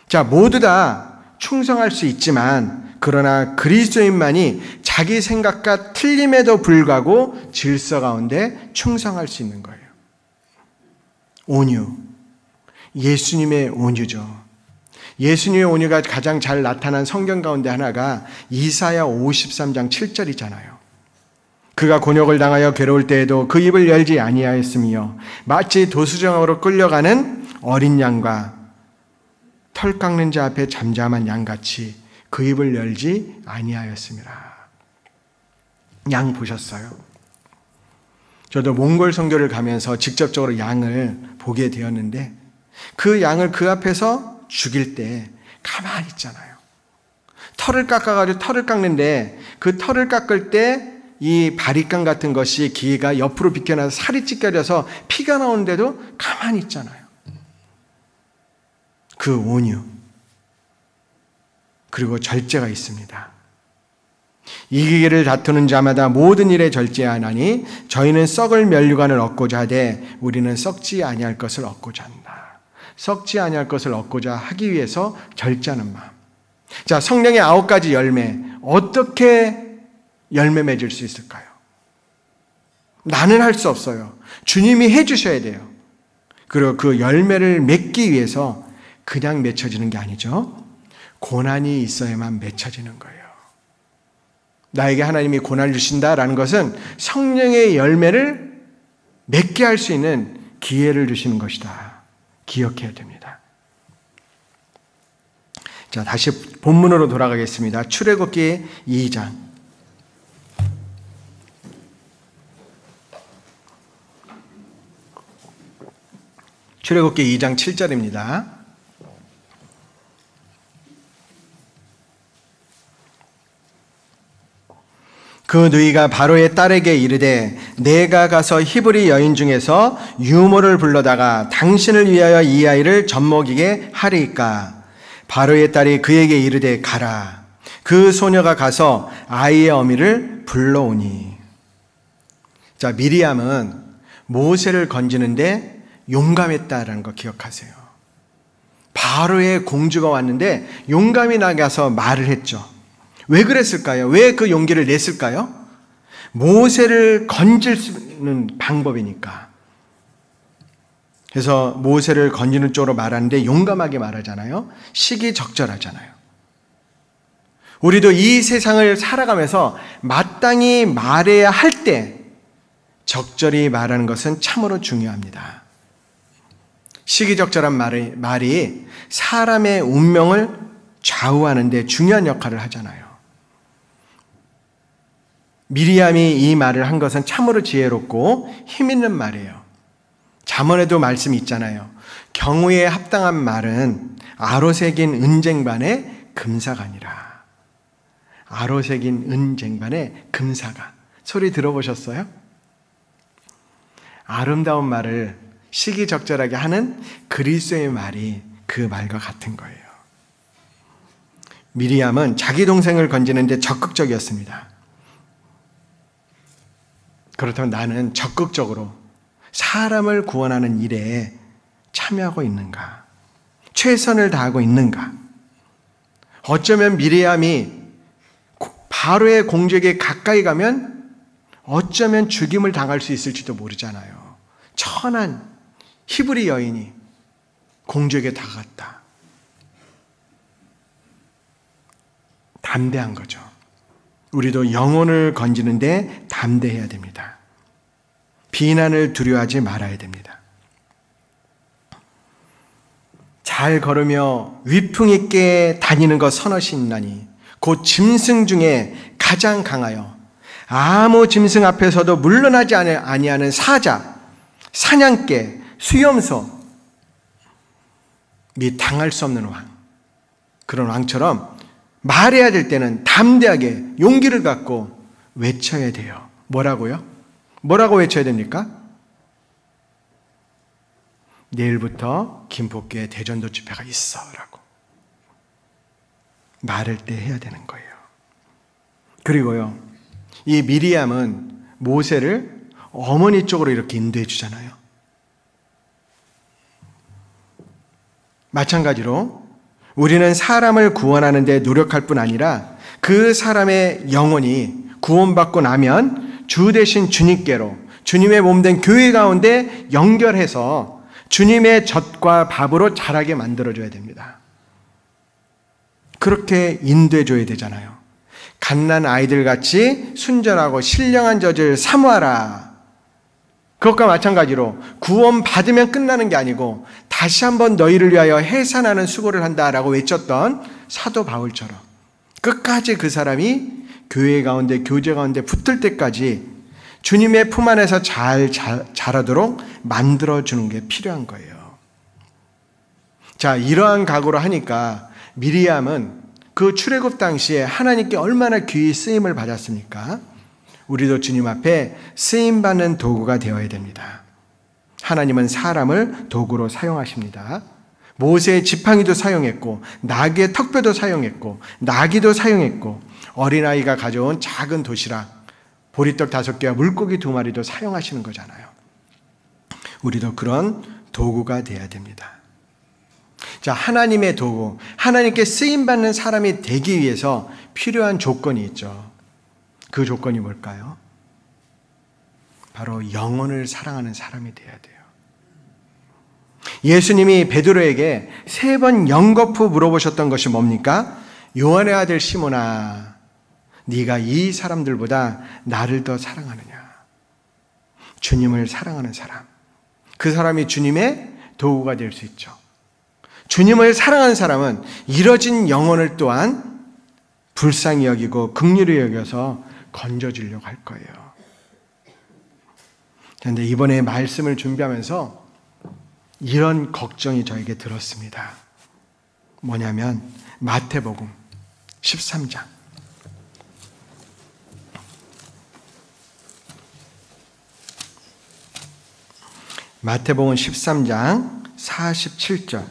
자, 모두 다 충성할 수 있지만 그러나 그리스도인만이 자기 생각과 틀림에도 불구하고 질서 가운데 충성할 수 있는 거예요. 온유. 예수님의 온유죠. 예수님의 온유가 가장 잘 나타난 성경 가운데 하나가 이사야 53장 7절이잖아요. 그가 곤욕을 당하여 괴로울 때에도 그 입을 열지 아니하였으며 마치 도수정으로 끌려가는 어린 양과 털 깎는 자 앞에 잠잠한 양같이 그 입을 열지 아니하였습니다. 양 보셨어요? 저도 몽골 선교를 가면서 직접적으로 양을 보게 되었는데 그 양을 그 앞에서 죽일 때 가만히 있잖아요. 털을 깎아가지고 털을 깎는데 그 털을 깎을 때 이 바리깡 같은 것이 기가 옆으로 비켜나서 살이 찢겨져서 피가 나오는데도 가만히 있잖아요. 그 온유 그리고 절제가 있습니다. 이기기를 다투는 자마다 모든 일에 절제하나니 저희는 썩을 면류관을 얻고자 하되 우리는 썩지 아니할 것을 얻고자 한다. 썩지 아니할 것을 얻고자 하기 위해서 절제하는 마음. 자, 성령의 9가지 열매, 어떻게 열매 맺을 수 있을까요? 나는 할 수 없어요. 주님이 해주셔야 돼요. 그리고 그 열매를 맺기 위해서 그냥 맺혀지는 게 아니죠. 고난이 있어야만 맺혀지는 거예요. 나에게 하나님이 고난을 주신다라는 것은 성령의 열매를 맺게 할 수 있는 기회를 주시는 것이다. 기억해야 됩니다. 자, 다시 본문으로 돌아가겠습니다. 출애굽기 2장. 출애굽기 2장 7절입니다. 그 누이가 바로의 딸에게 이르되 내가 가서 히브리 여인 중에서 유모를 불러다가 당신을 위하여 이 아이를 젖먹이게 하리이까. 바로의 딸이 그에게 이르되 가라. 그 소녀가 가서 아이의 어미를 불러오니. 자, 미리암은 모세를 건지는데 용감했다라는 거 기억하세요. 바로의 공주가 왔는데 용감히 나가서 말을 했죠. 왜 그랬을까요? 왜 그 용기를 냈을까요? 모세를 건질 수 있는 방법이니까. 그래서 모세를 건지는 쪽으로 말하는데 용감하게 말하잖아요. 시기적절하잖아요. 우리도 이 세상을 살아가면서 마땅히 말해야 할 때 적절히 말하는 것은 참으로 중요합니다. 시기적절한 말이 사람의 운명을 좌우하는 데 중요한 역할을 하잖아요. 미리암이 이 말을 한 것은 참으로 지혜롭고 힘있는 말이에요. 잠언에도 말씀이 있잖아요. 경우에 합당한 말은 아로새긴 은쟁반의 금사가니라. 아로새긴 은쟁반의 금사가. 소리 들어보셨어요? 아름다운 말을 시기적절하게 하는 그리스도의 말이 그 말과 같은 거예요. 미리암은 자기 동생을 건지는데 적극적이었습니다. 그렇다면 나는 적극적으로 사람을 구원하는 일에 참여하고 있는가? 최선을 다하고 있는가? 어쩌면 미리암이 바로의 공주에게 가까이 가면 어쩌면 죽임을 당할 수 있을지도 모르잖아요. 천한 히브리 여인이 공주에게 다가갔다. 담대한 거죠. 우리도 영혼을 건지는데 담대해야 됩니다. 비난을 두려워하지 말아야 됩니다. 잘 걸으며 위풍 있게 다니는 것 서너시 있나니 곧 짐승 중에 가장 강하여 아무 짐승 앞에서도 물러나지 아니하는 사자, 사냥개, 수염소 및 당할 수 없는 왕, 그런 왕처럼 말해야 될 때는 담대하게 용기를 갖고 외쳐야 돼요. 뭐라고요? 뭐라고 외쳐야 됩니까? 내일부터 김포교회 대전도 집회가 있어 라고 말할 때 해야 되는 거예요. 그리고요, 이 미리암은 모세를 어머니 쪽으로 이렇게 인도해 주잖아요. 마찬가지로 우리는 사람을 구원하는 데 노력할 뿐 아니라 그 사람의 영혼이 구원받고 나면 주 대신 주님께로 주님의 몸된 교회 가운데 연결해서 주님의 젖과 밥으로 자라게 만들어줘야 됩니다. 그렇게 인도해 줘야 되잖아요. 갓난 아이들같이 순전하고 신령한 젖을 사모하라. 그것과 마찬가지로 구원받으면 끝나는 게 아니고 다시 한번 너희를 위하여 해산하는 수고를 한다라고 외쳤던 사도 바울처럼 끝까지 그 사람이 교회 가운데 교제 가운데 붙을 때까지 주님의 품 안에서 잘 자라도록 만들어주는 게 필요한 거예요. 자, 이러한 각오로 하니까 미리암은 그 출애굽 당시에 하나님께 얼마나 귀히 쓰임을 받았습니까? 우리도 주님 앞에 쓰임받는 도구가 되어야 됩니다. 하나님은 사람을 도구로 사용하십니다. 모세의 지팡이도 사용했고 나귀의 턱뼈도 사용했고 나귀도 사용했고 어린아이가 가져온 작은 도시락, 보리떡 5개와 물고기 2마리도 사용하시는 거잖아요. 우리도 그런 도구가 되어야 됩니다. 자, 하나님의 도구, 하나님께 쓰임받는 사람이 되기 위해서 필요한 조건이 있죠. 그 조건이 뭘까요? 바로 영혼을 사랑하는 사람이 되어야 돼요. 예수님이 베드로에게 3번 연거푸 물어보셨던 것이 뭡니까? 요한의 아들 시몬아, 네가 이 사람들보다 나를 더 사랑하느냐? 주님을 사랑하는 사람, 그 사람이 주님의 도구가 될 수 있죠. 주님을 사랑하는 사람은 이뤄진 영혼을 또한 불쌍히 여기고 긍휼히 여겨서 건져주려고 할 거예요. 그런데 이번에 말씀을 준비하면서 이런 걱정이 저에게 들었습니다. 뭐냐면 마태복음 13장 마태복음 13장 47절.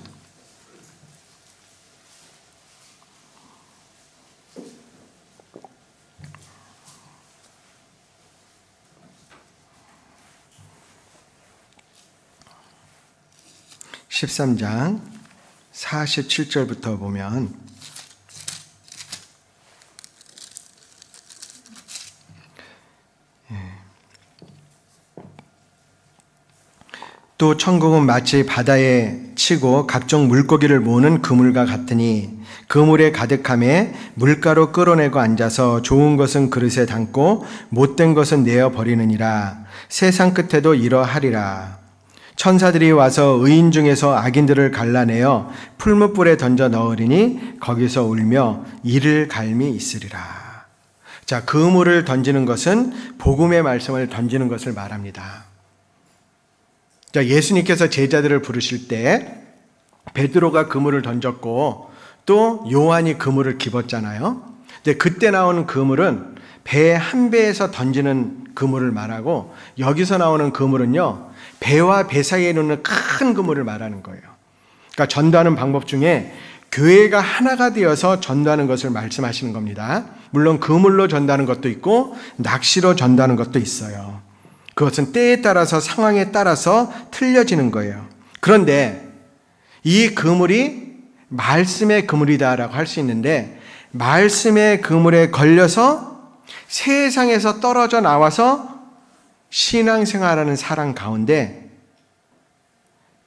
(13장) 47절부터 보면 또 천국은 마치 바다에 치고 각종 물고기를 모으는 그물과 같으니 그물에 가득함에 물가로 끌어내고 앉아서 좋은 것은 그릇에 담고 못된 것은 내어 버리느니라. 세상 끝에도 이러하리라. 천사들이 와서 의인 중에서 악인들을 갈라내어 풀무불에 던져 넣으리니 거기서 울며 이를 갈미 있으리라. 자, 그물을 던지는 것은 복음의 말씀을 던지는 것을 말합니다. 자, 예수님께서 제자들을 부르실 때 베드로가 그물을 던졌고 또 요한이 그물을 집었잖아요. 근데 그때 나오는 그물은 배 한 배에서 던지는 그물을 말하고 여기서 나오는 그물은요, 배와 배 사이에 놓는 큰 그물을 말하는 거예요. 그러니까 전도하는 방법 중에 교회가 하나가 되어서 전도하는 것을 말씀하시는 겁니다. 물론 그물로 전도하는 것도 있고 낚시로 전도하는 것도 있어요. 그것은 때에 따라서 상황에 따라서 틀려지는 거예요. 그런데 이 그물이 말씀의 그물이다라고 할 수 있는데 말씀의 그물에 걸려서 세상에서 떨어져 나와서 신앙생활하는 사람 가운데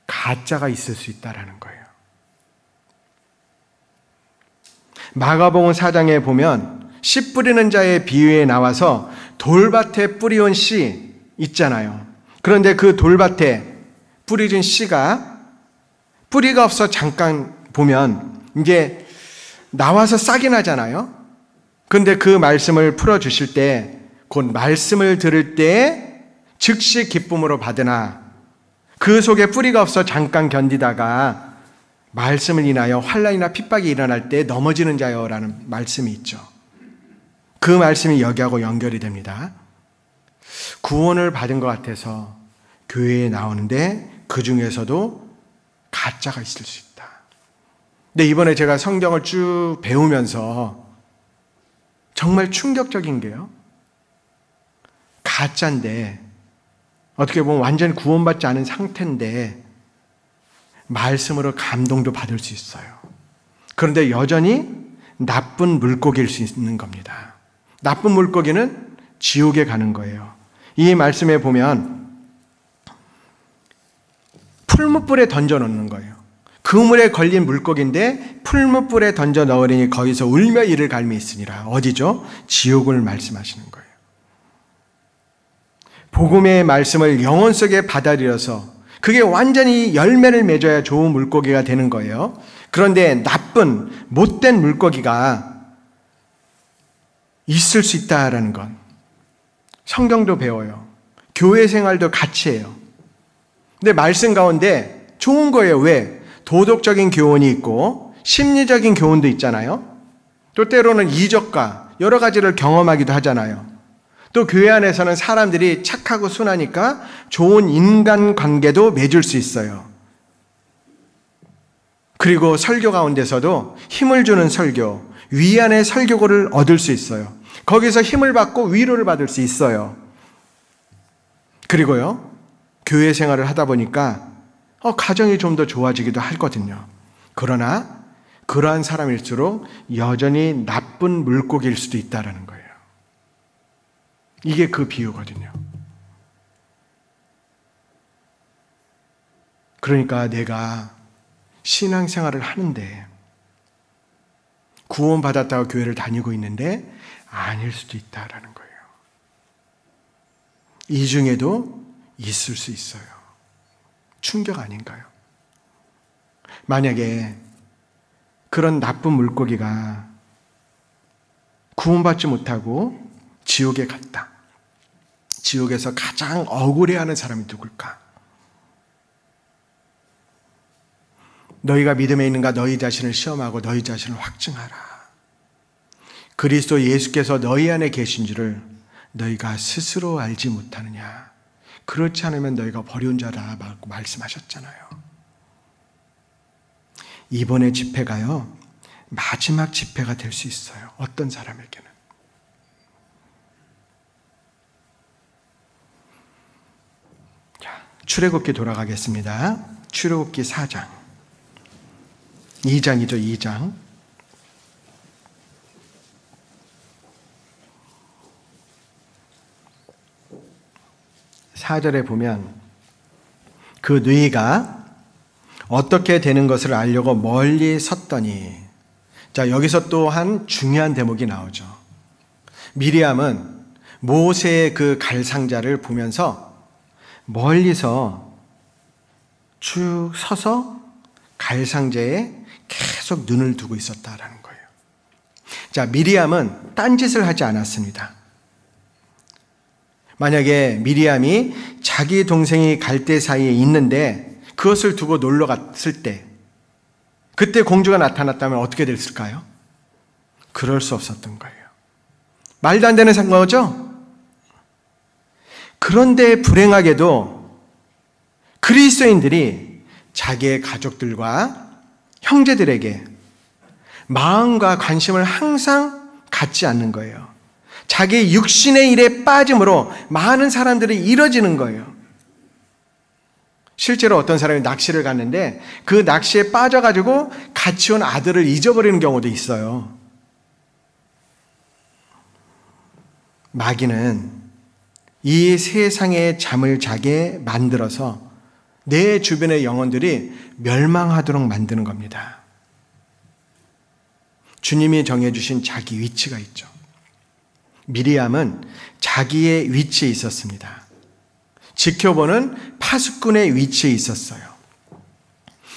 가짜가 있을 수 있다라는 거예요. 마가복음 4장에 보면 씨 뿌리는 자의 비유에 나와서 돌밭에 뿌리온 씨 있잖아요. 그런데 그 돌밭에 뿌려진 씨가 뿌리가 없어 잠깐 보면 이제 나와서 싹이 나잖아요. 그런데 그 말씀을 풀어주실 때 곧 말씀을 들을 때 즉시 기쁨으로 받으나 그 속에 뿌리가 없어 잠깐 견디다가 말씀을 인하여 환난이나 핍박이 일어날 때 넘어지는 자여라는 말씀이 있죠. 그 말씀이 여기하고 연결이 됩니다. 구원을 받은 것 같아서 교회에 나오는데 그 중에서도 가짜가 있을 수 있다. 근데 이번에 제가 성경을 쭉 배우면서 정말 충격적인 게요, 가짜인데 어떻게 보면 완전히 구원받지 않은 상태인데 말씀으로 감동도 받을 수 있어요. 그런데 여전히 나쁜 물고기일 수 있는 겁니다. 나쁜 물고기는 지옥에 가는 거예요. 이 말씀에 보면 풀무불에 던져 놓는 거예요. 그물에 걸린 물고기인데 풀무불에 던져 넣으리니 거기서 울며 이를 갈미 있으니라. 어디죠? 지옥을 말씀하시는 거예요. 복음의 말씀을 영혼 속에 받아들여서 그게 완전히 열매를 맺어야 좋은 물고기가 되는 거예요. 그런데 나쁜 못된 물고기가 있을 수 있다라는 건 성경도 배워요. 교회 생활도 같이 해요. 근데 말씀 가운데 좋은 거예요. 왜? 도덕적인 교훈이 있고 심리적인 교훈도 있잖아요. 또 때로는 이적과 여러 가지를 경험하기도 하잖아요. 또 교회 안에서는 사람들이 착하고 순하니까 좋은 인간관계도 맺을 수 있어요. 그리고 설교 가운데서도 힘을 주는 설교, 위안의 설교를 얻을 수 있어요. 거기서 힘을 받고 위로를 받을 수 있어요. 그리고요, 교회 생활을 하다 보니까 가정이 좀 더 좋아지기도 하거든요. 그러나 그러한 사람일수록 여전히 나쁜 물고기일 수도 있다는 거예요. 이게 그 비유거든요. 그러니까 내가 신앙생활을 하는데 구원받았다고 교회를 다니고 있는데 아닐 수도 있다라는 거예요. 이 중에도 있을 수 있어요. 충격 아닌가요? 만약에 그런 나쁜 물고기가 구원받지 못하고 지옥에 갔다. 지옥에서 가장 억울해하는 사람이 누굴까? 너희가 믿음에 있는가 너희 자신을 시험하고 너희 자신을 확증하라. 그리스도 예수께서 너희 안에 계신 줄을 너희가 스스로 알지 못하느냐. 그렇지 않으면 너희가 버려온 자라 말씀하셨잖아요. 이번에 집회가요, 마지막 집회가 될 수 있어요. 어떤 사람에게는. 자, 출애굽기 돌아가겠습니다. 출애굽기 4장. 2장이죠, 2장. (4절에) 보면 그 누이가 어떻게 되는 것을 알려고 멀리 섰더니, 자, 여기서 또한 중요한 대목이 나오죠. 미리암은 모세의 그 갈상자를 보면서 멀리서 쭉 서서 갈상자에 계속 눈을 두고 있었다라는 거예요. 자, 미리암은 딴짓을 하지 않았습니다. 만약에 미리암이 자기 동생이 갈대 사이에 있는데 그것을 두고 놀러 갔을 때 그때 공주가 나타났다면 어떻게 됐을까요? 그럴 수 없었던 거예요. 말도 안 되는 상황이죠? 그런데 불행하게도 그리스도인들이 자기의 가족들과 형제들에게 마음과 관심을 항상 갖지 않는 거예요. 자기 육신의 일에 빠짐으로 많은 사람들이 이뤄지는 거예요. 실제로 어떤 사람이 낚시를 갔는데 그 낚시에 빠져가지고 같이 온 아들을 잊어버리는 경우도 있어요. 마귀는 이 세상에 잠을 자게 만들어서 내 주변의 영혼들이 멸망하도록 만드는 겁니다. 주님이 정해주신 자기 위치가 있죠. 미리암은 자기의 위치에 있었습니다. 지켜보는 파수꾼의 위치에 있었어요.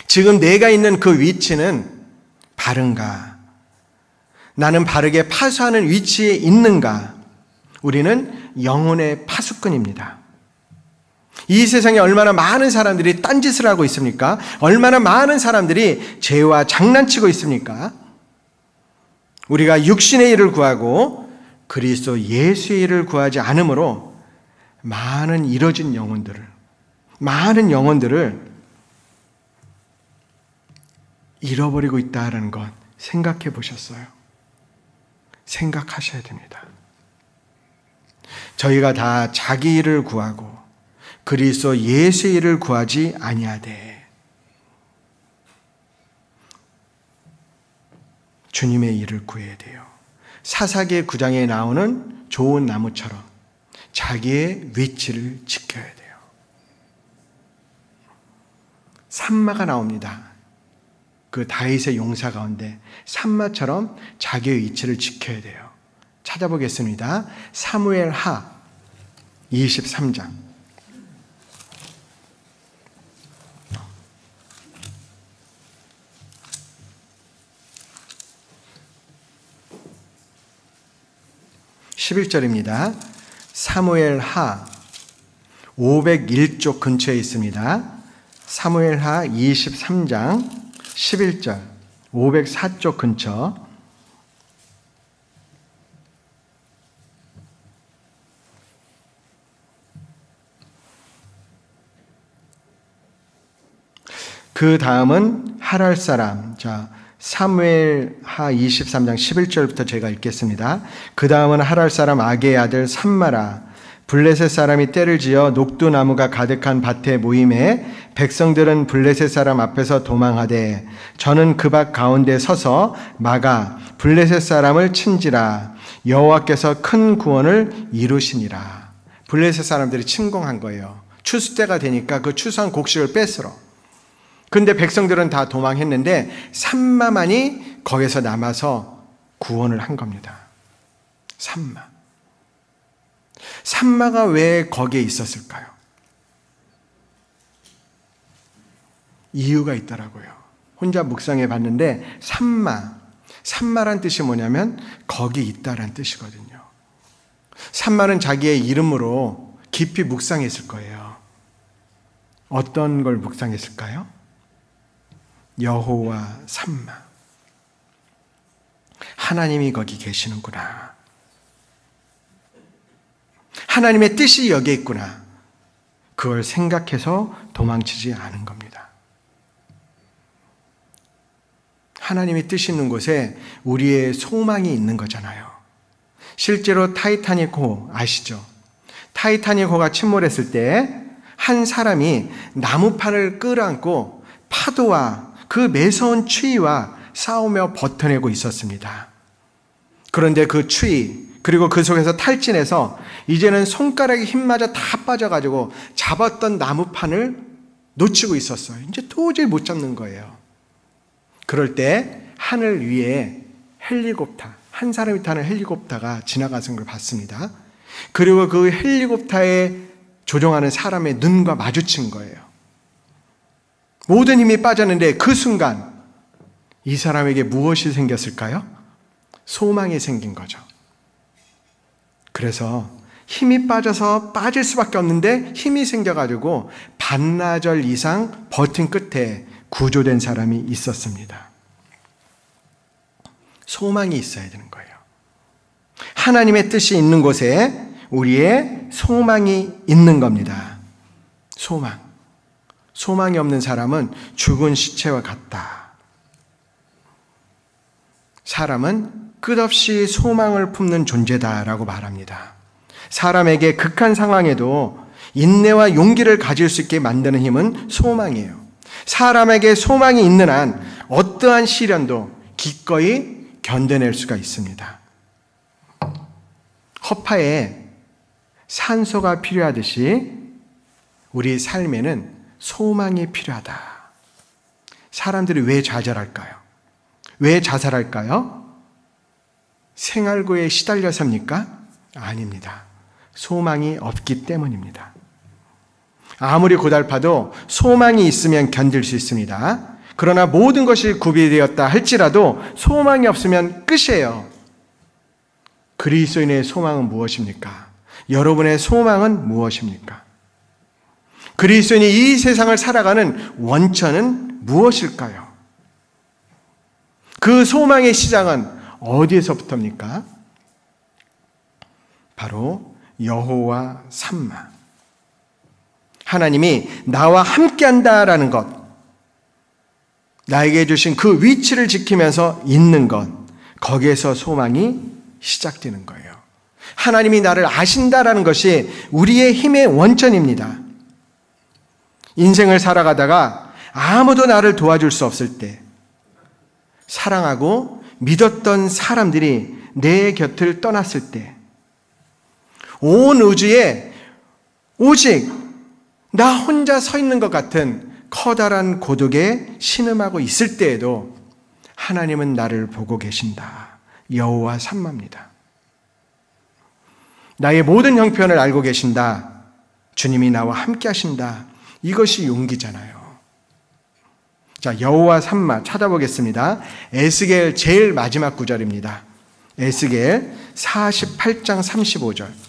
지금 내가 있는 그 위치는 바른가? 나는 바르게 파수하는 위치에 있는가? 우리는 영혼의 파수꾼입니다. 이 세상에 얼마나 많은 사람들이 딴짓을 하고 있습니까? 얼마나 많은 사람들이 죄와 장난치고 있습니까? 우리가 육신의 일을 구하고 그리스도 예수의 일을 구하지 않으므로 많은 이뤄진 영혼들을, 많은 영혼들을 잃어버리고 있다는 것 생각해 보셨어요? 생각하셔야 됩니다. 저희가 다 자기 일을 구하고 그리스도 예수의 일을 구하지 아니하되 주님의 일을 구해야 돼요. 사사기 9장에 나오는 좋은 나무처럼 자기의 위치를 지켜야 돼요. 산마가 나옵니다. 그 다윗의 용사 가운데 산마처럼 자기의 위치를 지켜야 돼요. 찾아보겠습니다. 사무엘하 23장. (11절입니다) 사무엘하 501쪽 근처에 있습니다. 사무엘하 23장 11절 504쪽 근처. 그 다음은 하랄 사람. 자, 사무엘하 23장 11절부터 제가 읽겠습니다. 그 다음은 하랄 사람 아게의 아들 삼마라. 블레셋 사람이 떼를 지어 녹두나무가 가득한 밭에 모임에 백성들은 블레셋 사람 앞에서 도망하되 저는 그 밭 가운데 서서 막아 블레셋 사람을 친지라. 여호와께서 큰 구원을 이루시니라. 블레셋 사람들이 침공한 거예요. 추수 때가 되니까 그 추수한 곡식을 뺏으러. 근데 백성들은 다 도망했는데 삼마만이 거기서 남아서 구원을 한 겁니다. 삼마가 왜 거기에 있었을까요? 이유가 있더라고요. 혼자 묵상해 봤는데 삼마란 뜻이 뭐냐면 거기 있다란 뜻이거든요. 삼마는 자기의 이름으로 깊이 묵상했을 거예요. 어떤 걸 묵상했을까요? 여호와 삼마. 하나님이 거기 계시는구나. 하나님의 뜻이 여기에 있구나. 그걸 생각해서 도망치지 않은 겁니다. 하나님의 뜻이 있는 곳에 우리의 소망이 있는 거잖아요. 실제로 타이타닉호 아시죠? 타이타닉호가 침몰했을 때 한 사람이 나무판을 끌어안고 파도와 그 매서운 추위와 싸우며 버텨내고 있었습니다. 그런데 그 추위 그리고 그 속에서 탈진해서 이제는 손가락에 힘마저 다 빠져가지고 잡았던 나무판을 놓치고 있었어요. 이제 도저히 못 잡는 거예요. 그럴 때 하늘 위에 헬리콥터, 한 사람이 타는 헬리콥터가 지나가는 걸 봤습니다. 그리고 그 헬리콥터에 조종하는 사람의 눈과 마주친 거예요. 모든 힘이 빠졌는데 그 순간 이 사람에게 무엇이 생겼을까요? 소망이 생긴 거죠. 그래서 힘이 빠져서 빠질 수밖에 없는데 힘이 생겨가지고 반나절 이상 버틴 끝에 구조된 사람이 있었습니다. 소망이 있어야 되는 거예요. 하나님의 뜻이 있는 곳에 우리의 소망이 있는 겁니다. 소망이 없는 사람은 죽은 시체와 같다. 사람은 끝없이 소망을 품는 존재다라고 말합니다. 사람에게 극한 상황에도 인내와 용기를 가질 수 있게 만드는 힘은 소망이에요. 사람에게 소망이 있는 한 어떠한 시련도 기꺼이 견뎌낼 수가 있습니다. 허파에 산소가 필요하듯이 우리 삶에는 소망이 필요하다. 사람들이 왜 좌절할까요? 왜 자살할까요? 생활고에 시달려서입니까? 아닙니다. 소망이 없기 때문입니다. 아무리 고달파도 소망이 있으면 견딜 수 있습니다. 그러나 모든 것이 구비되었다 할지라도 소망이 없으면 끝이에요. 그리스도인의 소망은 무엇입니까? 여러분의 소망은 무엇입니까? 그리스도인이 이 세상을 살아가는 원천은 무엇일까요? 그 소망의 시작은 어디에서부터입니까? 바로 여호와 삼마. 하나님이 나와 함께한다라는 것, 나에게 주신 그 위치를 지키면서 있는 것, 거기에서 소망이 시작되는 거예요. 하나님이 나를 아신다라는 것이 우리의 힘의 원천입니다. 인생을 살아가다가 아무도 나를 도와줄 수 없을 때, 사랑하고 믿었던 사람들이 내 곁을 떠났을 때, 온 우주에 오직 나 혼자 서 있는 것 같은 커다란 고독에 신음하고 있을 때에도 하나님은 나를 보고 계신다. 여호와 삼마입니다. 나의 모든 형편을 알고 계신다. 주님이 나와 함께 하신다. 이것이 용기잖아요. 자, 여호와 삼마 찾아보겠습니다. 에스겔 제일 마지막 구절입니다. 에스겔 48장 35절.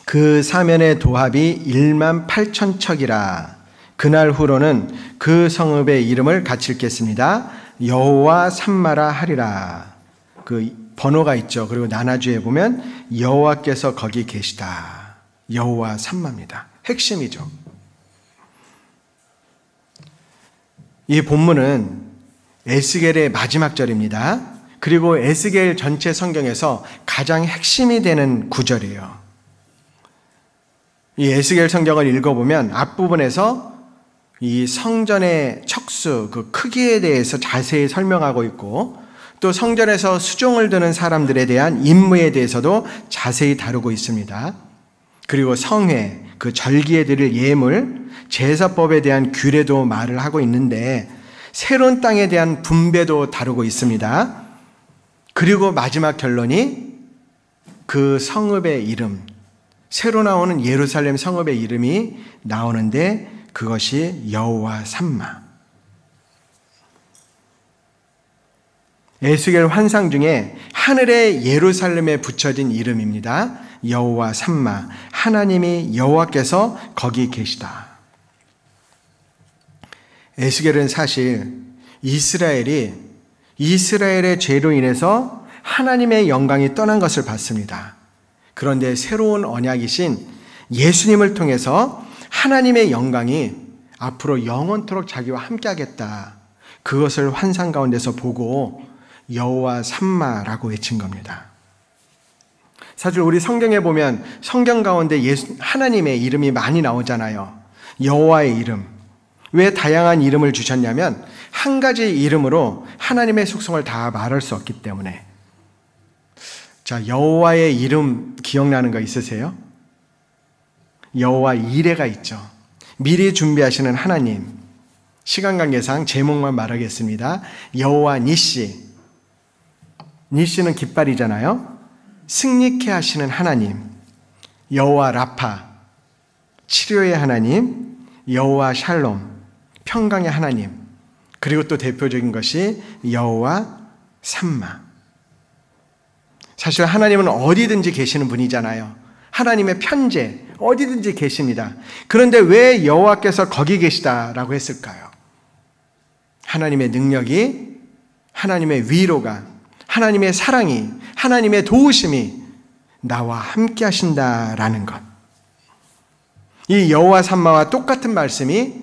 그 사면의 도합이 1만 8천 척이라. 그날 후로는 그 성읍의 이름을 갖힐겠습니다. 여호와 삼마라 하리라. 그 번호가 있죠. 그리고 나나주에 보면 여호와께서 거기 계시다. 여호와 삼마입니다. 핵심이죠. 이 본문은 에스겔의 마지막 절입니다. 그리고 에스겔 전체 성경에서 가장 핵심이 되는 구절이에요. 이 에스겔 성경을 읽어보면 앞부분에서 이 성전의 척수, 그 크기에 대해서 자세히 설명하고 있고, 또 성전에서 수종을 드는 사람들에 대한 임무에 대해서도 자세히 다루고 있습니다. 그리고 성회, 그 절기에 드릴 예물, 제사법에 대한 규례도 말을 하고 있는데, 새로운 땅에 대한 분배도 다루고 있습니다. 그리고 마지막 결론이 그 성읍의 이름, 새로 나오는 예루살렘 성읍의 이름이 나오는데 그것이 여호와 삼마. 에스겔 환상 중에 하늘의 예루살렘에 붙여진 이름입니다. 여호와 삼마, 하나님이 여호와께서 거기 계시다. 에스겔은 사실 이스라엘의 죄로 인해서 하나님의 영광이 떠난 것을 봤습니다. 그런데 새로운 언약이신 예수님을 통해서 하나님의 영광이 앞으로 영원토록 자기와 함께하겠다. 그것을 환상 가운데서 보고 여호와 삼마라고 외친 겁니다. 사실 우리 성경에 보면 성경 가운데 하나님의 이름이 많이 나오잖아요. 여호와의 이름. 왜 다양한 이름을 주셨냐면 한 가지 이름으로 하나님의 속성을 다 말할 수 없기 때문에. 자, 여호와의 이름 기억나는 거 있으세요? 여호와 이레가 있죠. 미리 준비하시는 하나님. 시간 관계상 제목만 말하겠습니다. 여호와 니시. 니시는 깃발이잖아요. 승리케 하시는 하나님. 여호와 라파. 치료의 하나님. 여호와 샬롬. 평강의 하나님. 그리고 또 대표적인 것이 여호와 삼마. 사실 하나님은 어디든지 계시는 분이잖아요. 하나님의 편재 어디든지 계십니다. 그런데 왜 여호와께서 거기 계시다라고 했을까요? 하나님의 능력이, 하나님의 위로가, 하나님의 사랑이, 하나님의 도우심이 나와 함께 하신다라는 것. 이 여호와 삼마와 똑같은 말씀이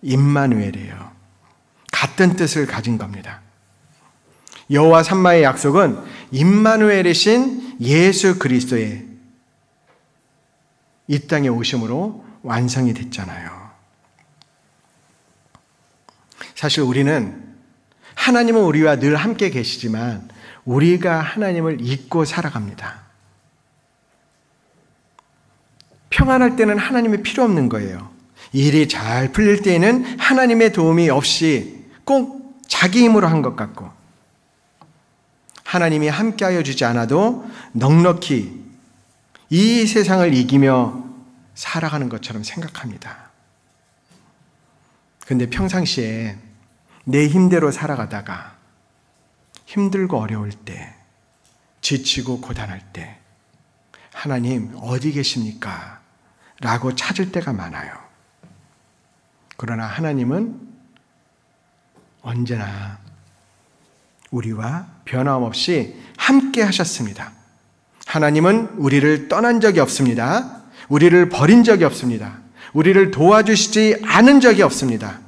임마누엘이에요. 같은 뜻을 가진 겁니다. 여호와 삼마의 약속은 임마누엘이신 예수 그리스도의 이 땅에 오심으로 완성이 됐잖아요. 사실 우리는 하나님은 우리와 늘 함께 계시지만 우리가 하나님을 잊고 살아갑니다. 평안할 때는 하나님이 필요 없는 거예요. 일이 잘 풀릴 때에는 하나님의 도움이 없이 꼭 자기 힘으로 한 것 같고, 하나님이 함께하여 주지 않아도 넉넉히 이 세상을 이기며 살아가는 것처럼 생각합니다. 그런데 평상시에 내 힘대로 살아가다가 힘들고 어려울 때, 지치고 고단할 때 하나님 어디 계십니까? 라고 찾을 때가 많아요. 그러나 하나님은 언제나 우리와 변함없이 함께 하셨습니다. 하나님은 우리를 떠난 적이 없습니다. 우리를 버린 적이 없습니다. 우리를 도와주시지 않은 적이 없습니다.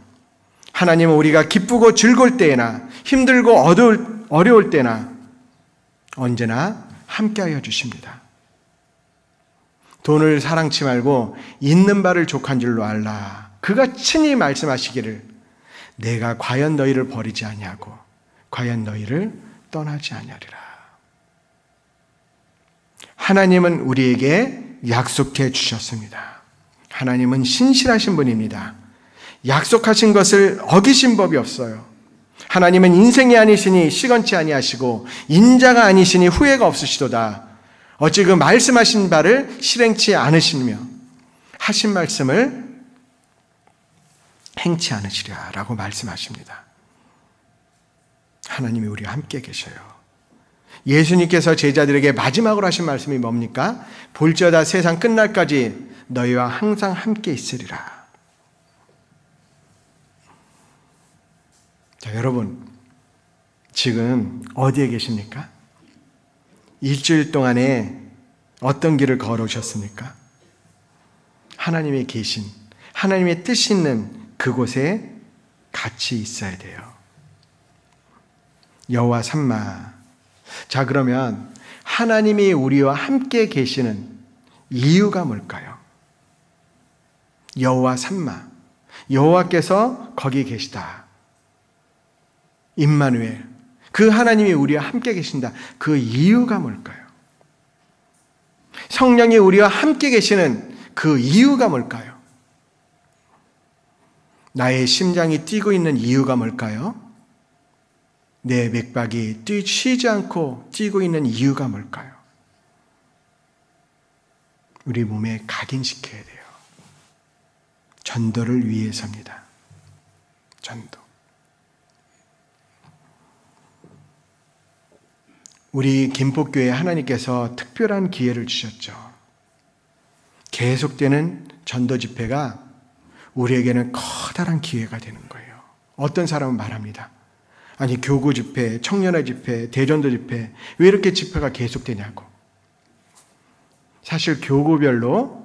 하나님은 우리가 기쁘고 즐거울 때나 힘들고 어려울 때나 언제나 함께하여 주십니다. 돈을 사랑치 말고 있는 바를 족한 줄로 알라. 그가 친히 말씀하시기를 내가 과연 너희를 버리지 아니하고 과연 너희를 떠나지 아니하리라. 하나님은 우리에게 약속해 주셨습니다. 하나님은 신실하신 분입니다. 약속하신 것을 어기신 법이 없어요. 하나님은 인생이 아니시니 시건치 아니하시고 인자가 아니시니 후회가 없으시도다. 어찌 그 말씀하신 바를 실행치 않으시며 하신 말씀을 행치 않으시랴라고 말씀하십니다. 하나님이 우리와 함께 계셔요. 예수님께서 제자들에게 마지막으로 하신 말씀이 뭡니까? 볼지어다 세상 끝날까지 너희와 항상 함께 있으리라. 자, 여러분 지금 어디에 계십니까? 일주일 동안에 어떤 길을 걸어오셨습니까? 하나님이 계신, 하나님의 뜻이 있는 그곳에 같이 있어야 돼요. 여호와 삼마. 자, 그러면 하나님이 우리와 함께 계시는 이유가 뭘까요? 여호와 삼마. 여호와께서 거기 계시다. 임마누엘. 그 하나님이 우리와 함께 계신다. 그 이유가 뭘까요? 성령이 우리와 함께 계시는 그 이유가 뭘까요? 나의 심장이 뛰고 있는 이유가 뭘까요? 내 맥박이 쉬지 않고 뛰고 있는 이유가 뭘까요? 우리 몸에 각인시켜야 돼요. 전도를 위해서입니다. 전도. 우리 김포교회에 하나님께서 특별한 기회를 주셨죠. 계속되는 전도 집회가 우리에게는 커다란 기회가 되는 거예요. 어떤 사람은 말합니다. 아니, 교구 집회, 청년회 집회, 대전도 집회, 왜 이렇게 집회가 계속되냐고. 사실 교구별로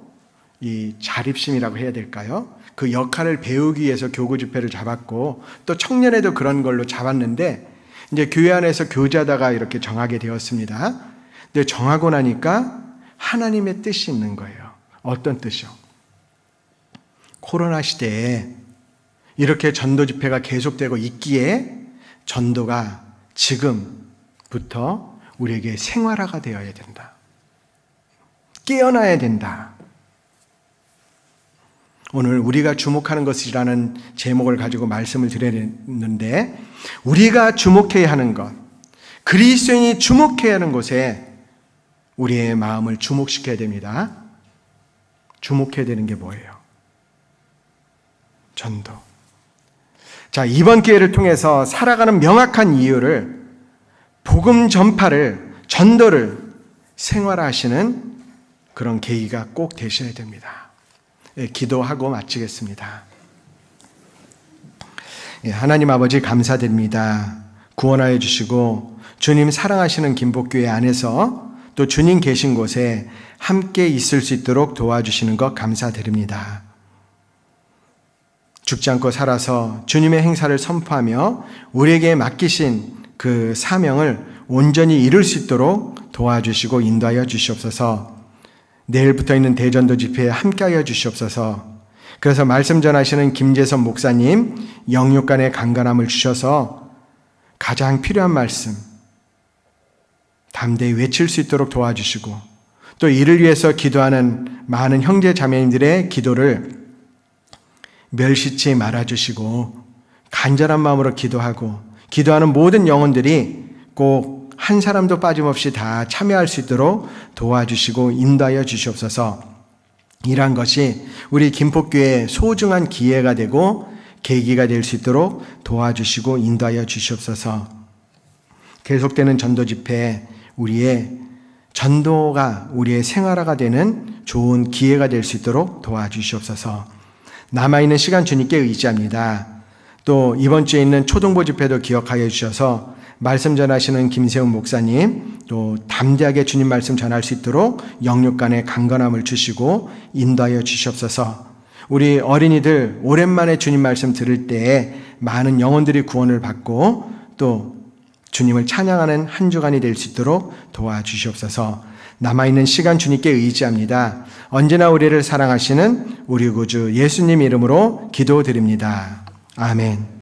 이 자립심이라고 해야 될까요? 그 역할을 배우기 위해서 교구 집회를 잡았고, 또 청년회도 그런 걸로 잡았는데, 이제 교회 안에서 교제하다가 이렇게 정하게 되었습니다. 근데 정하고 나니까 하나님의 뜻이 있는 거예요. 어떤 뜻이요? 코로나 시대에 이렇게 전도 집회가 계속되고 있기에 전도가 지금부터 우리에게 생활화가 되어야 된다. 깨어나야 된다. 오늘 우리가 주목하는 것이라는 제목을 가지고 말씀을 드렸는데, 우리가 주목해야 하는 것, 그리스도인이 주목해야 하는 곳에 우리의 마음을 주목시켜야 됩니다. 주목해야 되는 게 뭐예요? 전도. 자, 이번 기회를 통해서 살아가는 명확한 이유를, 복음 전파를, 전도를 생활화하시는 그런 계기가 꼭 되셔야 됩니다. 기도하고 마치겠습니다. 하나님 아버지 감사드립니다. 구원하여 주시고 주님 사랑하시는 김복교회 안에서 또 주님 계신 곳에 함께 있을 수 있도록 도와주시는 것 감사드립니다. 죽지 않고 살아서 주님의 행사를 선포하며 우리에게 맡기신 그 사명을 온전히 이룰 수 있도록 도와주시고 인도하여 주시옵소서. 내일부터 있는 대전도 집회에 함께하여 주시옵소서. 그래서 말씀 전하시는 김재선 목사님 영육간의 강건함을 주셔서 가장 필요한 말씀 담대히 외칠 수 있도록 도와주시고, 또 이를 위해서 기도하는 많은 형제 자매님들의 기도를 멸시치 말아주시고 간절한 마음으로 기도하고, 기도하는 모든 영혼들이 꼭 한 사람도 빠짐없이 다 참여할 수 있도록 도와주시고 인도하여 주시옵소서. 이러한 것이 우리 김포교회의 소중한 기회가 되고 계기가 될 수 있도록 도와주시고 인도하여 주시옵소서. 계속되는 전도 집회에 우리의 전도가 우리의 생활화가 되는 좋은 기회가 될 수 있도록 도와주시옵소서. 남아있는 시간 주님께 의지합니다. 또 이번 주에 있는 초등부 집회도 기억하여 주셔서 말씀 전하시는 김세훈 목사님 또 담대하게 주님 말씀 전할 수 있도록 영육간의 강건함을 주시고 인도하여 주시옵소서. 우리 어린이들 오랜만에 주님 말씀 들을 때에 많은 영혼들이 구원을 받고 또 주님을 찬양하는 한 주간이 될 수 있도록 도와주시옵소서. 남아있는 시간 주님께 의지합니다. 언제나 우리를 사랑하시는 우리 구주 예수님 이름으로 기도드립니다. 아멘.